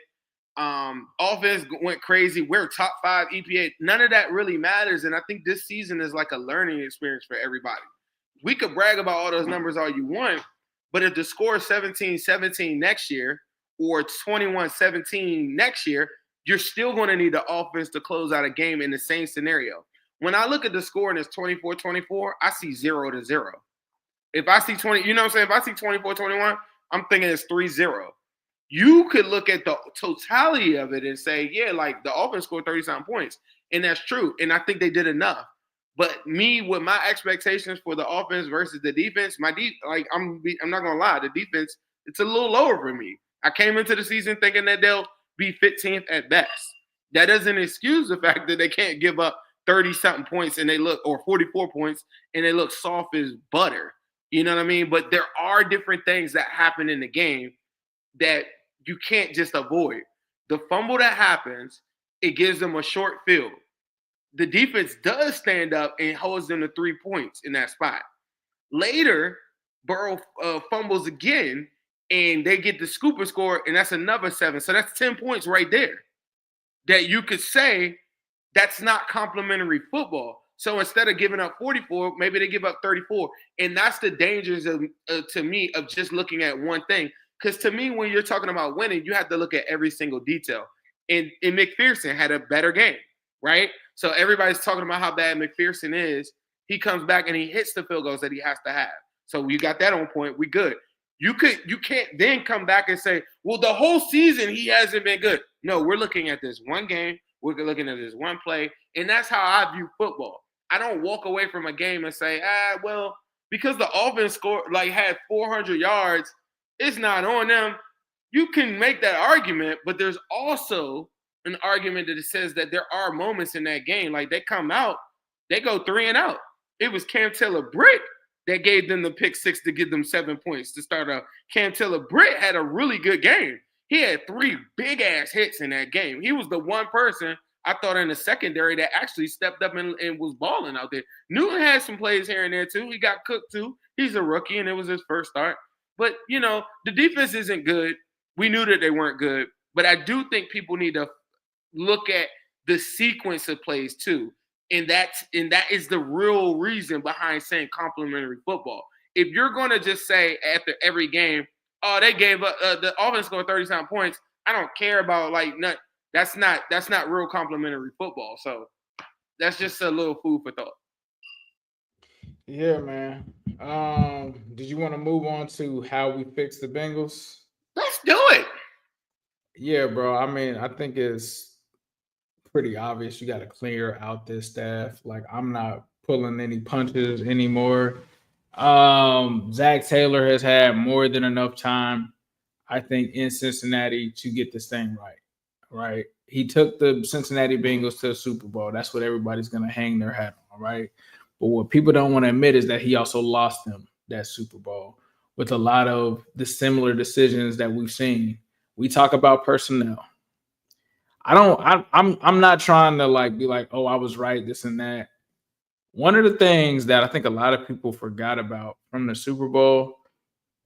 Offense went crazy. We're top 5 EPA. None of that really matters. And I think this season is like a learning experience for everybody. We could brag about all those numbers all you want, but if the score is 17-17 next year or 21-17 next year, you're still going to need the offense to close out a game in the same scenario. When I look at the score and it's 24-24, I see 0-0. If I see 20, you know what I'm saying? If I see 24-21, I'm thinking it's 3-0. You could look at the totality of it and say, yeah, like the offense scored 30-something points. And that's true. And I think they did enough. But me, with my expectations for the offense versus the defense, I'm not going to lie, the defense, it's a little lower for me. I came into the season thinking that they'll be 15th at best. That doesn't excuse the fact that they can't give up 30-something points or 44 points and they look soft as butter. You know what I mean? But there are different things that happen in the game that you can't just avoid. The fumble that happens, it gives them a short field. The defense does stand up and holds them to 3 points in that spot. Later, Burrow fumbles again, and they get the scoop and score, and that's another 7. So that's 10 points right there that you could say that's not complementary football. So instead of giving up 44, maybe they give up 34. And that's the dangers to me of just looking at one thing. Because to me, when you're talking about winning, you have to look at every single detail. And McPherson had a better game, right? So everybody's talking about how bad McPherson is. He comes back and he hits the field goals that he has to have. So you got that on point. We good. You can't then come back and say, well, the whole season he hasn't been good. No, we're looking at this one game. We're looking at this one play. And that's how I view football. I don't walk away from a game and say, well, because the offense had 400 yards, it's not on them. You can make that argument, but there's also an argument that it says that there are moments in that game. Like they come out, they go 3 and out. It was Cam Taylor-Britt that gave them the pick 6 to give them 7 points to start off. Cam Taylor-Britt had a really good game. He had 3 big-ass hits in that game. He was the one person I thought in the secondary that actually stepped up and was balling out there. Newton had some plays here and there too. He got cooked too. He's a rookie, and it was his first start. But, the defense isn't good. We knew that they weren't good. But I do think people need to look at the sequence of plays too. And that is the real reason behind saying complementary football. If you're going to just say after every game, oh, they gave up the offense scored 30-something points, I don't care about that's not real complementary football. So that's just a little food for thought. Yeah, man. Did you want to move on to how we fix the Bengals? Let's do it. Yeah, bro. I mean, I think it's pretty obvious you got to clear out this staff. Like, I'm not pulling any punches anymore. Zac Taylor has had more than enough time, I think, in Cincinnati to get this thing right? He took the Cincinnati Bengals to the Super Bowl. That's what everybody's going to hang their hat on, right? But what people don't want to admit is that he also lost them that Super Bowl with a lot of the similar decisions that we've seen. We talk about personnel. I'm not trying to be like, oh, I was right, this and that. one of the things that I think a lot of people forgot about from the Super Bowl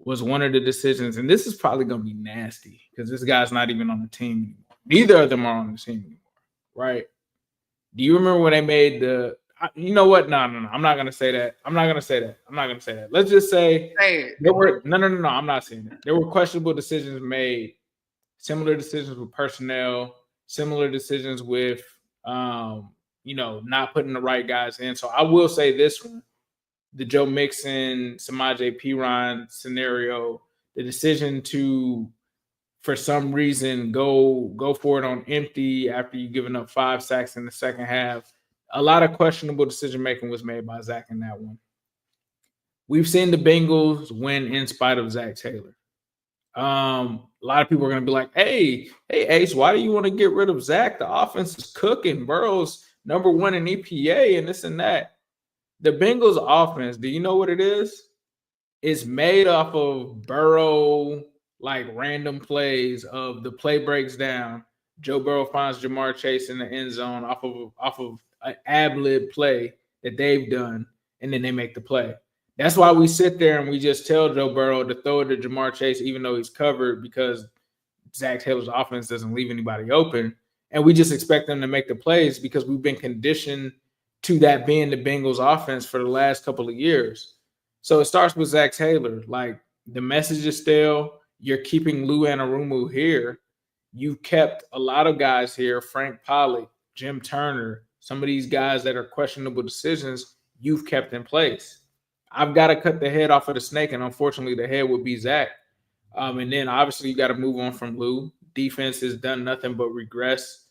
was one of the decisions, and this is probably going to be nasty because this guy's not even on the team anymore. Neither of them are on the team anymore, right? Do you remember when they made the? You know what? No. I'm not gonna say that. I'm not gonna say that. Let's just say there were no. I'm not saying that. There were questionable decisions made, similar decisions with personnel, similar decisions with, not putting the right guys in. So I will say this one: the Joe Mixon, Samaje Perine scenario, the decision to, for some reason, go for it on empty after you giving up 5 sacks in the second half. A lot of questionable decision making was made by Zac in that one. We've seen the Bengals win in spite of Zac Taylor. A lot of people are going to be like, hey, Ace, why do you want to get rid of Zac? The offense is cooking. Burrow's number 1 in EPA and this and that. The Bengals offense, do you know what it is? It's made off of Burrow, like random plays of the play breaks down. Joe Burrow finds Jamar Chase in the end zone off of an ad-lib play that they've done, and then they make the play. That's why we sit there and we just tell Joe Burrow to throw it to Jamar Chase, even though he's covered, because Zac Taylor's offense doesn't leave anybody open. And we just expect them to make the plays because we've been conditioned to that being the Bengals offense for the last couple of years. So it starts with Zac Taylor. Like, the message is still, you're keeping Lou Anarumo here. You've kept a lot of guys here, Frank Pollock, Jim Turner, some of these guys that are questionable decisions, you've kept in place. I've got to cut the head off of the snake, and unfortunately the head would be Zac. And then obviously you got to move on from Lou. Defense has done nothing but regress.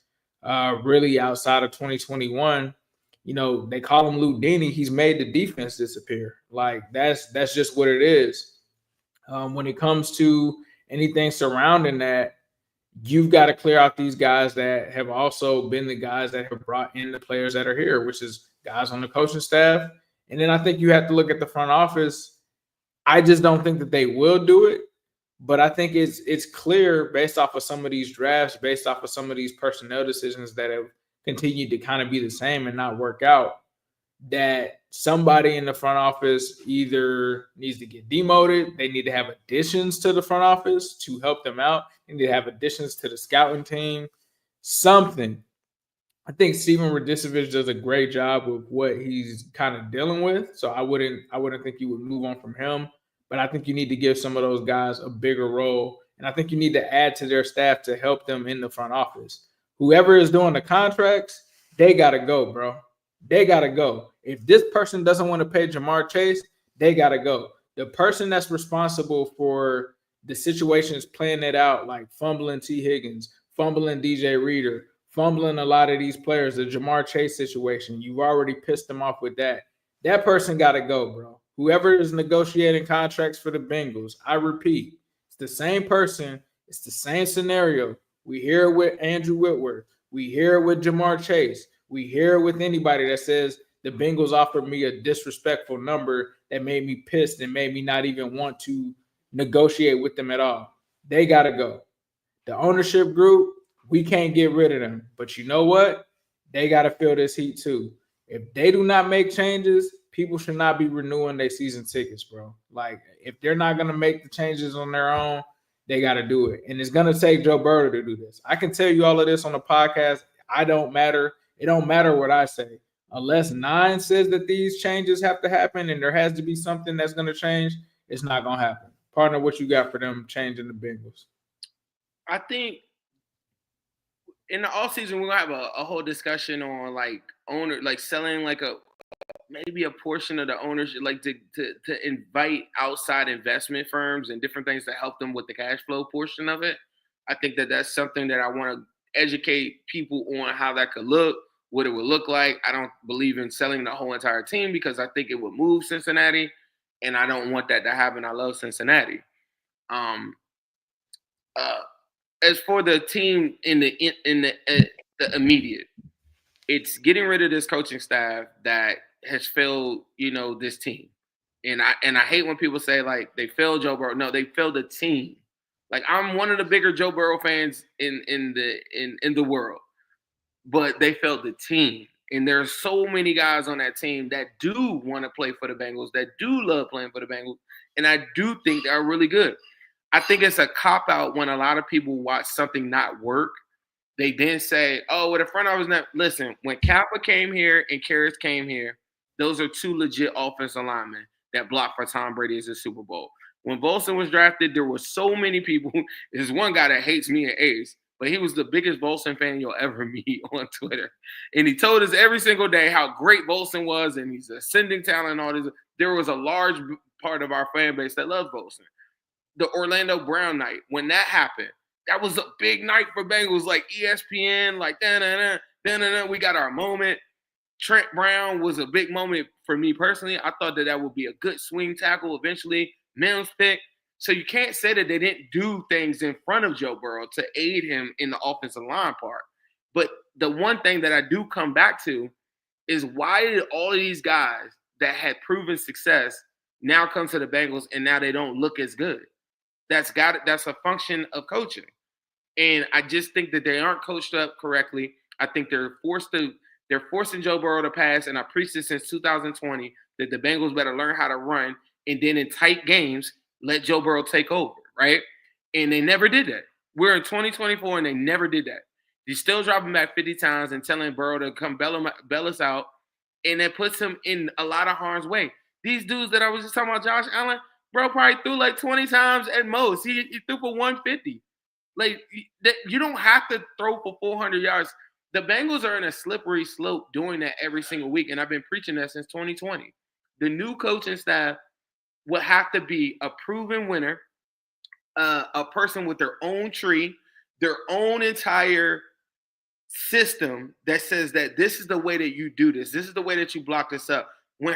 Really outside of 2021, they call him Lou Dini. He's made the defense disappear. Like, that's just what it is. When it comes to anything surrounding that, you've got to clear out these guys that have also been the guys that have brought in the players that are here, which is guys on the coaching staff. And then I think you have to look at the front office. I just don't think that they will do it, but I think it's clear based off of some of these drafts, based off of some of these personnel decisions that have continued to kind of be the same and not work out, that somebody in the front office either needs to get demoted, they need to have additions to the front office to help them out, they need to have additions to the scouting team, something. I think Steven Radicevich does a great job with what he's kind of dealing with. So I wouldn't think you would move on from him. But I think you need to give some of those guys a bigger role. And I think you need to add to their staff to help them in the front office. Whoever is doing the contracts, they got to go, bro. They got to go. If this person doesn't want to pay Jamar Chase, they got to go. The person that's responsible for the situations playing it out, like fumbling T. Higgins, fumbling DJ Reader, fumbling a lot of these players, the Jamar Chase situation, you've already pissed them off with that. That person got to go, bro. Whoever is negotiating contracts for the Bengals, I repeat, it's the same person. It's the same scenario. We hear it with Andrew Whitworth. We hear it with Jamar Chase. We hear it with anybody that says the Bengals offered me a disrespectful number that made me pissed and made me not even want to negotiate with them at all. They got to go. The ownership group, we can't get rid of them. But you know what? They got to feel this heat too. If they do not make changes, people should not be renewing their season tickets, bro. Like, if they're not going to make the changes on their own, they got to do it. And it's going to take Joe Burrow to do this. I can tell you all of this on the podcast. I don't matter. It don't matter what I say. Unless 9 says that these changes have to happen and there has to be something that's going to change, it's not going to happen. Partner, what you got for them changing the Bengals? I think in the offseason, we're going to have a whole discussion on, like, selling, like, maybe a portion of the ownership, like to invite outside investment firms and different things to help them with the cash flow portion of it. I think that that's something that I want to educate people on how that could look, what it would look like. I don't believe in selling the whole entire team because I think it would move Cincinnati, and I don't want that to happen. I love Cincinnati. As for the team in the immediate, it's getting rid of this coaching staff that has failed, this team. And I hate when people say, like, they failed Joe Burrow. No, they failed the team. Like, I'm one of the bigger Joe Burrow fans in the world, but they failed the team. And there's so many guys on that team that do want to play for the Bengals, that do love playing for the Bengals, and I do think they're really good. I think it's a cop-out when a lot of people watch something not work. They then say, oh, well, the front office not. Listen, when Kappa came here and Karras came here, those are two legit offensive linemen that blocked for Tom Brady as a Super Bowl. When Volson was drafted, there were so many people. There's one guy that hates me and Ace, but he was the biggest Volson fan you'll ever meet on Twitter. And he told us every single day how great Volson was and he's ascending talent and all this. There was a large part of our fan base that loved Volson. The Orlando Brown night, when that happened, that was a big night for Bengals, like ESPN, like da-na-na, we got our moment. Trent Brown was a big moment for me personally. I thought that would be a good swing tackle eventually. Mims pick. So you can't say that they didn't do things in front of Joe Burrow to aid him in the offensive line part. But the one thing that I do come back to is why did all of these guys that had proven success now come to the Bengals and now they don't look as good? That's a function of coaching. And I just think that they aren't coached up correctly. I think they're forcing Joe Burrow to pass, and I preached this since 2020 that the Bengals better learn how to run, and then in tight games, let Joe Burrow take over, right? And they never did that. We're in 2024, and they never did that. You're still dropping back 50 times and telling Burrow to come bail us out, and that puts him in a lot of harm's way. These dudes that I was just talking about, Josh Allen, bro probably threw like 20 times at most. He threw for 150. Like, you don't have to throw for 400 yards. The Bengals are in a slippery slope doing that every single week, and I've been preaching that since 2020. The new coaching staff will have to be a proven winner, a person with their own tree, their own entire system that says that this is the way that you do this. This is the way that you block this up. When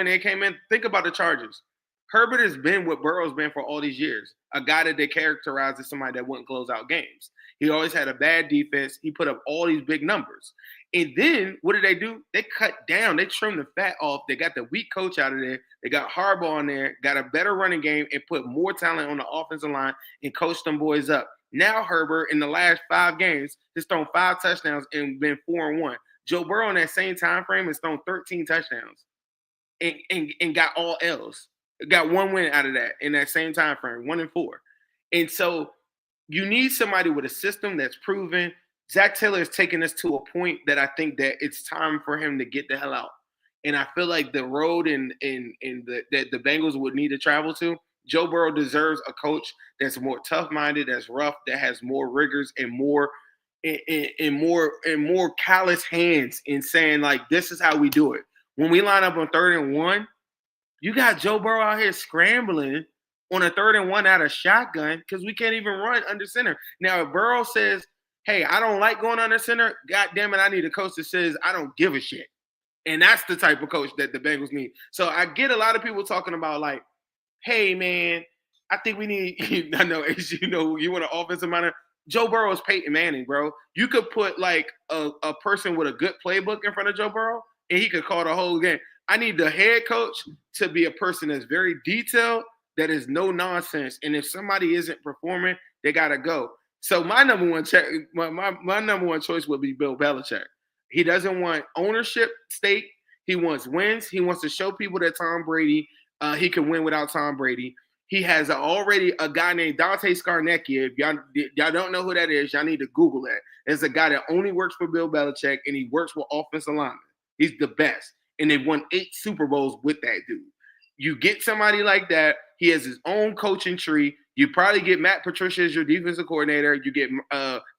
they came in, think about the Chargers. Herbert has been what Burrow's been for all these years, a guy that they characterized as somebody that wouldn't close out games. He always had a bad defense. He put up all these big numbers. And then what did they do? They cut down. They trimmed the fat off. They got the weak coach out of there. They got Harbaugh in there, got a better running game, and put more talent on the offensive line and coached them boys up. Now Herbert, in the last 5 games, has thrown 5 touchdowns and been 4-1. Joe Burrow in that same time frame has thrown 13 touchdowns and got all L's. Got 1 win out of that in that same time frame, 1-4. And so you need somebody with a system that's proven. Zac Taylor has taken us to a point that I think that it's time for him to get the hell out. And I feel like the road that the Bengals would need to travel to, Joe Burrow deserves a coach that's more tough-minded, that's rough, that has more rigors and more callous hands in saying, like, this is how we do it. When we line up on 3rd and 1, you got Joe Burrow out here scrambling on a 3rd and 1 out of shotgun because we can't even run under center. Now, if Burrow says, hey, I don't like going under center, God damn it, I need a coach that says I don't give a shit. And that's the type of coach that the Bengals need. So I get a lot of people talking about, like, hey, man, I think we need – I know, you want an offensive minded. Joe Burrow is Peyton Manning, bro. You could put, like, a person with a good playbook in front of Joe Burrow, and he could call the whole game. I need the head coach to be a person that's very detailed, that is no nonsense. And if somebody isn't performing, they got to go. So my number one choice would be Bill Belichick. He doesn't want ownership stake. He wants wins. He wants to show people that Tom Brady, he can win without Tom Brady. He has already a guy named Dante Scarnecchia. If y'all don't know who that is, y'all need to Google that. It's a guy that only works for Bill Belichick, and he works with offensive linemen. He's the best. And they've won 8 Super Bowls with that dude. You get somebody like that. He has his own coaching tree. You probably get Matt Patricia as your defensive coordinator. You get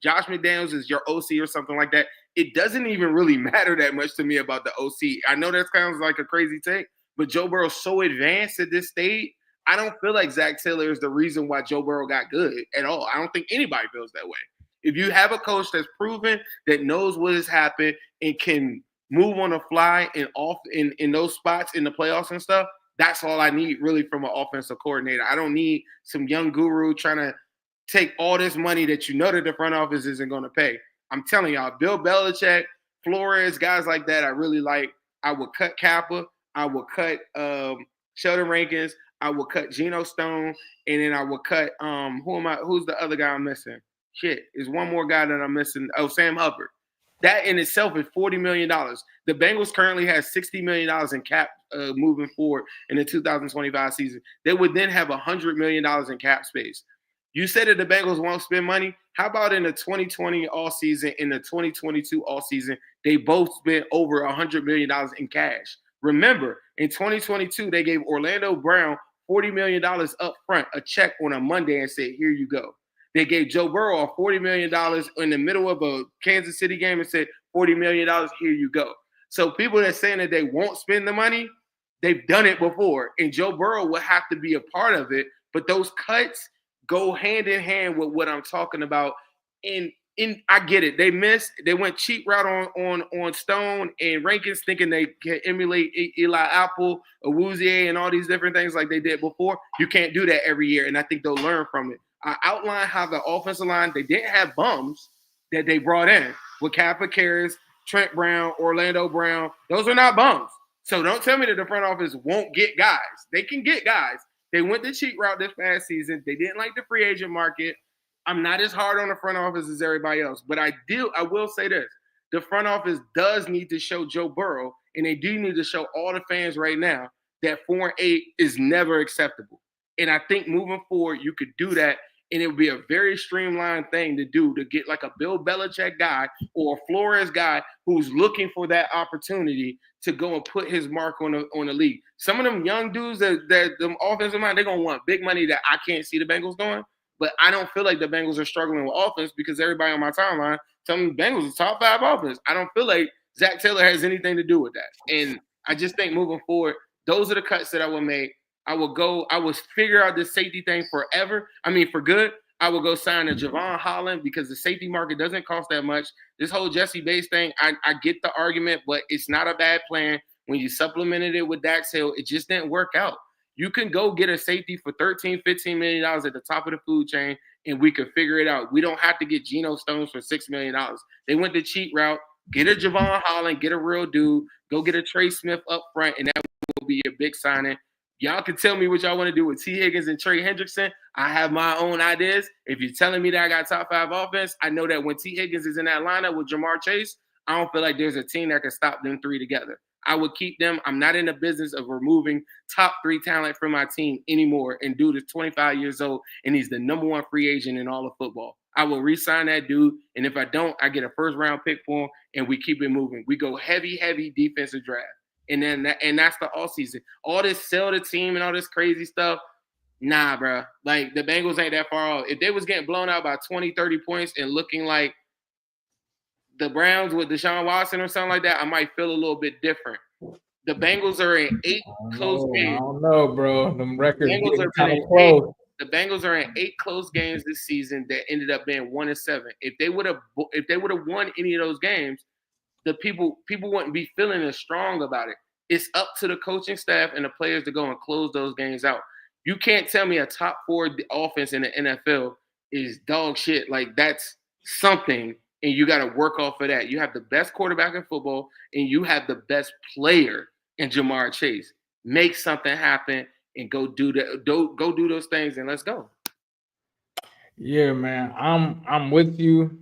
Josh McDaniels as your OC or something like that. It doesn't even really matter that much to me about the OC. I know that sounds like a crazy take, but Joe Burrow's so advanced at this stage. I don't feel like Zac Taylor is the reason why Joe Burrow got good at all. I don't think anybody feels that way. If you have a coach that's proven, that knows what has happened and can move on the fly and off in those spots in the playoffs and stuff, that's all I need really from an offensive coordinator. I don't need some young guru trying to take all this money that you know that the front office isn't going to pay. I'm telling y'all, Bill Belichick, Flores, guys like that, I really like. I would cut Kappa. I would cut Sheldon Rankins. I would cut Geno Stone. And then I would cut who's the other guy I'm missing? Shit, is one more guy that I'm missing. Oh, Sam Hubbard. That in itself is $40 million. The Bengals currently has $60 million in cap moving forward in the 2025 season. They would then have $100 million in cap space. You said that the Bengals won't spend money. How about in the 2020 all season, in the 2022 all season, they both spent over $100 million in cash. Remember, in 2022, they gave Orlando Brown $40 million up front, a check on a Monday, and said, here you go. They gave Joe Burrow $40 million in the middle of a Kansas City game and said, $40 million, here you go. So people that are saying that they won't spend the money, they've done it before. And Joe Burrow will have to be a part of it. But those cuts go hand in hand with what I'm talking about. And I get it. They missed. They went cheap route on Stone and Rankins, thinking they can emulate Eli Apple, Awuzie, and all these different things like they did before. You can't do that every year, and I think they'll learn from it. I outlined how the offensive line, they didn't have bums that they brought in with Kappa Karras, Trent Brown, Orlando Brown. Those are not bums. So don't tell me that the front office won't get guys. They can get guys. They went the cheap route this past season. They didn't like the free agent market. I'm not as hard on the front office as everybody else, but I will say this. The front office does need to show Joe Burrow, and they do need to show all the fans right now that 4-8 is never acceptable. And I think moving forward, you could do that, and it would be a very streamlined thing to do, to get like a Bill Belichick guy or a Flores guy who's looking for that opportunity to go and put his mark on the league. Some of them young dudes that them offensive mind, they're going to want big money that I can't see the Bengals going. But I don't feel like the Bengals are struggling with offense, because everybody on my timeline telling me Bengals is top 5 offense. I don't feel like Zach Taylor has anything to do with that. And I just think moving forward, those are the cuts that I would make. I would figure out this safety thing for good. I would go sign a Javon Holland, because the safety market doesn't cost that much. This whole Jesse Bates thing, I get the argument, but it's not a bad plan. When you supplemented it with Dax Hill, it just didn't work out. You can go get a safety for $13, $15 million at the top of the food chain, and we could figure it out. We don't have to get Geno Stones for $6 million. They went the cheap route. Get a Javon Holland, get a real dude, go get a Trey Smith up front, and that will be a big signing. Y'all can tell me what y'all want to do with T. Higgins and Trey Hendrickson. I have my own ideas. If you're telling me that I got top 5 offense, I know that when T. Higgins is in that lineup with Jamar Chase, I don't feel like there's a team that can stop them 3 together. I would keep them. I'm not in the business of removing top 3 talent from my team anymore. And dude is 25 years old, and he's the number 1 free agent in all of football. I will re-sign that dude, and if I don't, I get a first-round pick for him, and we keep it moving. We go heavy defensive draft. And then that's the all season. All this sell the team and all this crazy stuff, nah, bro. Like, the Bengals ain't that far off. If they was getting blown out by 20, 30 points and looking like the Browns with Deshaun Watson or something like that, I might feel a little bit different. The Bengals are in 8 close games. I don't know, bro. Them records Bengals are kind of close. The Bengals are in 8 close games this season that ended up being 1-7. If they would have won any of those games, the people wouldn't be feeling as strong about it. It's up to the coaching staff and the players to go and close those games out. You can't tell me a top 4 offense in the NFL is dog shit. Like, that's something, and you got to work off of that. You have the best quarterback in football, and you have the best player in Jamar Chase. Make something happen and go do those things, and let's go. Yeah, man. I'm with you.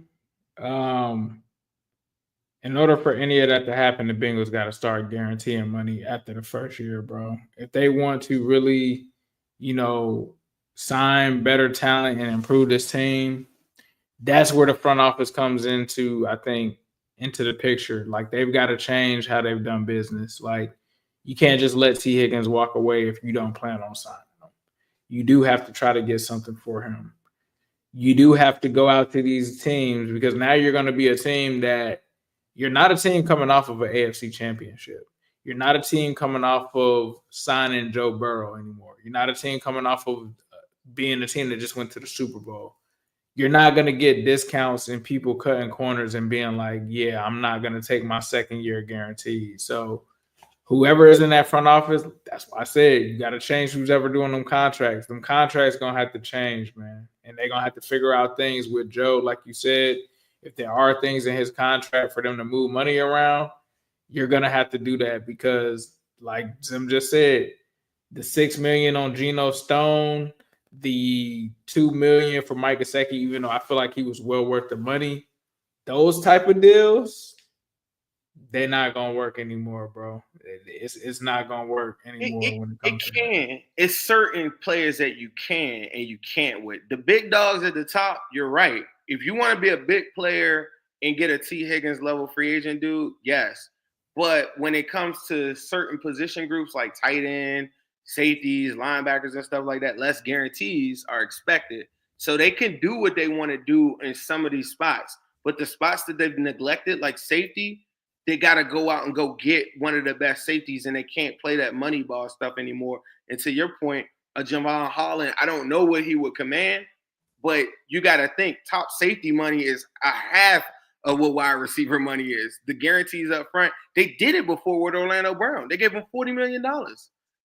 In order for any of that to happen, the Bengals got to start guaranteeing money after the first year, bro. If they want to really, sign better talent and improve this team, that's where the front office comes into the picture. Like, they've got to change how they've done business. Like, you can't just let T. Higgins walk away if you don't plan on signing him. You do have to try to get something for him. You do have to go out to these teams, because now you're going to be a team that you're not a team coming off of an AFC championship. You're not a team coming off of signing Joe Burrow anymore. You're not a team coming off of being a team that just went to the Super Bowl. You're not going to get discounts and people cutting corners and being like, yeah, I'm not going to take my second year guaranteed. So whoever is in that front office, that's why I said you got to change who's ever doing them contracts. Them contracts going to have to change, man. And they're going to have to figure out things with Joe, like you said. If there are things in his contract for them to move money around, you're going to have to do that, because, like Zim just said, the $6 million on Geno Stone, the $2 million for Mike Gesicki, even though I feel like he was well worth the money, those type of deals, they're not gonna work anymore, bro. It's not gonna work anymore when it comes to can. It's certain players that you can and you can't with. The big dogs at the top, you're right. If you want to be a big player and get a T. Higgins level free agent dude, yes. But when it comes to certain position groups like tight end, safeties, linebackers, and stuff like that, less guarantees are expected. So they can do what they want to do in some of these spots. But the spots that they've neglected, like safety, they got to go out and go get one of the best safeties, and they can't play that money ball stuff anymore. And to your point, a Javon Holland, I don't know what he would command, but you got to think top safety money is a half of what wide receiver money is. The guarantees up front, they did it before with Orlando Brown. They gave him $40 million.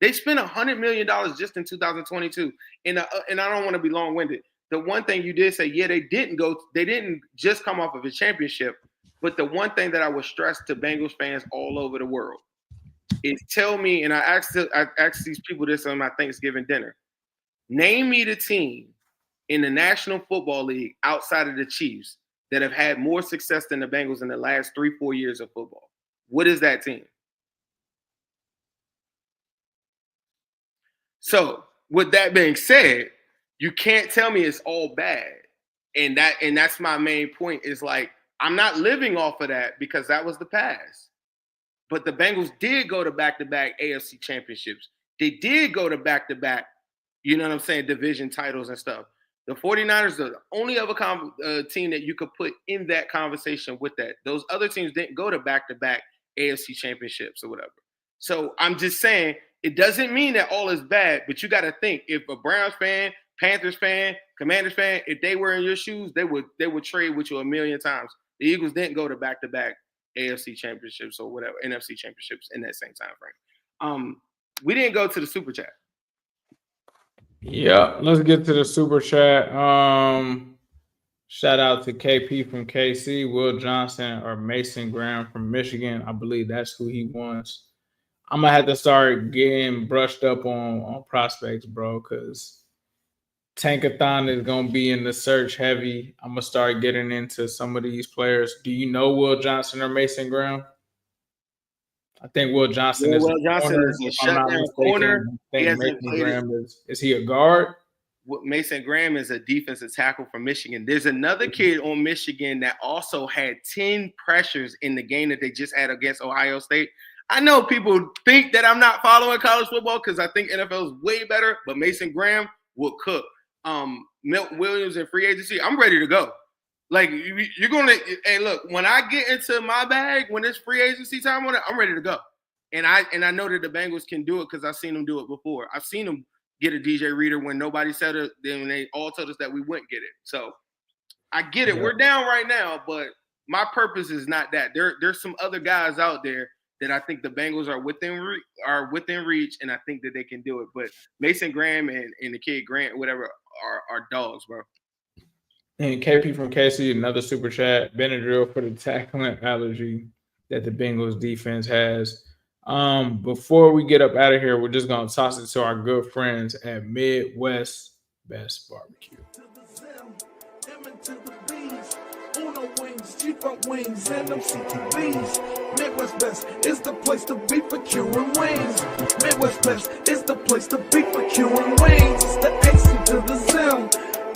They spent $100 million just in 2022. And I don't want to be long-winded. The one thing you did say, yeah, they didn't just come off of a championship. But the one thing that I would stress to Bengals fans all over the world is tell me, and I asked these people this on my Thanksgiving dinner, name me the team in the National Football League outside of the Chiefs that have had more success than the Bengals in the last 3-4 years of football. What is that team? So with that being said, you can't tell me it's all bad. And that's my main point is like, I'm not living off of that because that was the past. But the Bengals did go to back-to-back AFC championships. They did go to back-to-back, you know what I'm saying, division titles and stuff. The 49ers are the only other team that you could put in that conversation with that. Those other teams didn't go to back-to-back AFC championships or whatever. So I'm just saying it doesn't mean that all is bad, but you got to think if a Browns fan, Panthers fan, Commanders fan, if they were in your shoes, they would trade with you a million times. The Eagles didn't go to back-to-back AFC championships or whatever, NFC championships in that same time frame. We didn't go to the super chat. Yeah, let's get to the super chat. Shout out to KP from KC, Will Johnson or Mason Graham from Michigan. I believe that's who he wants. I'm gonna have to start getting brushed up on prospects, bro, because Tankathon is gonna be in the search heavy. I'm gonna start getting into some of these players. Do you know Will Johnson or Mason Graham? I think Will Johnson is a shutdown corner. I think Mason Graham is he a guard? Mason Graham is a defensive tackle from Michigan. There's another kid on Michigan that also had 10 pressures in the game that they just had against Ohio State. I know people think that I'm not following college football because I think NFL is way better, but Mason Graham will cook. Milton Williams in free agency, I'm ready to go. Like you're gonna, hey, look, when I get into my bag, when it's free agency time on it, I'm ready to go. And I know that the Bengals can do it because I've seen them do it before. I've seen them get a DJ Reader when nobody said it, then they all told us that we wouldn't get it. So I get it. Yeah. We're down right now, but my purpose is not that. There's some other guys out there that I think the Bengals are within reach, and I think that they can do it. But Mason Graham and the kid Grant, whatever, are dogs, bro. And KP from KC, another super chat. Benadryl for the tackling allergy that the Bengals defense has. Before we get up out of here, we're just gonna toss it to our good friends at Midwest Best Barbecue. G-Front wings and them CTVs. Midwest Best is the place to be for curing wings. Midwest Best is the place to be for curing wings. It's the AC to the Zim,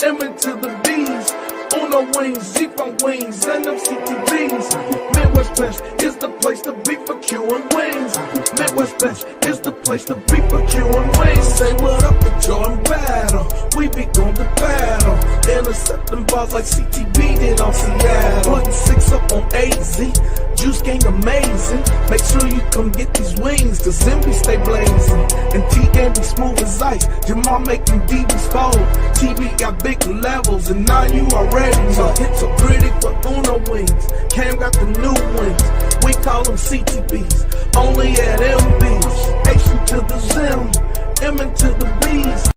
M to the B's. Uno wings, G-Front wings and them CTVs. Midwest Best is the place to be for curing wings. Midwest Best is the place to be for curing wings. Say what up to Jordan Battle. We be going to battle. Intercepting balls like CTB did on Seattle. Putting 6 up on AZ. Juice gang amazing. Make sure you come get these wings. The Zimby stay blazing. And T-Game be smooth as ice. Jamal making DBs fold. TV got big levels. And now you already know. It's so pretty for Uno wings. Cam got the new wings. We call them CTBs. Only at MBs. H to the Zim. M to the B's.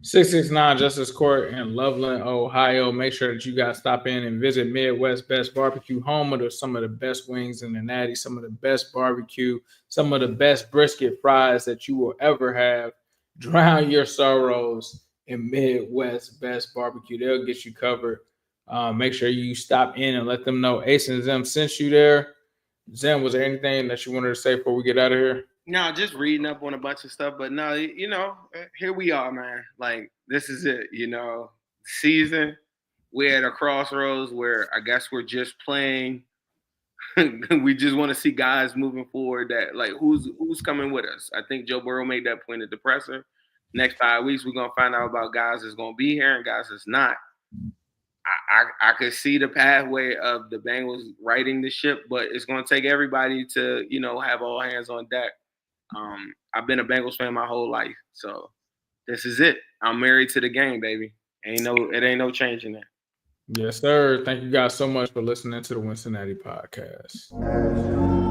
669 Justice Court in Loveland, Ohio. Make sure that you guys stop in and visit Midwest Best Barbecue, home of some of the best wings in the natty, some of the best barbecue, some of the best brisket fries that you will ever have. Drown your sorrows in Midwest Best Barbecue. They'll get you covered. Make sure you stop in and let them know Ace and Zim sent you there. Zim, was there anything that you wanted to say before we get out of here? No, just reading up on a bunch of stuff. But no, here we are, man. Like, this is it, season. We're at a crossroads where I guess we're just playing. We just want to see guys moving forward that, like, who's coming with us. I think Joe Burrow made that point at the presser. Next 5 weeks, we're going to find out about guys that's going to be here and guys that's not. I could see the pathway of the Bengals righting the ship, but it's going to take everybody to, have all hands on deck. I've been a Bengals fan my whole life, so this is it. I'm married to the game, baby. It ain't no changing that. Yes, sir. Thank you guys so much for listening to the Wincinnati podcast.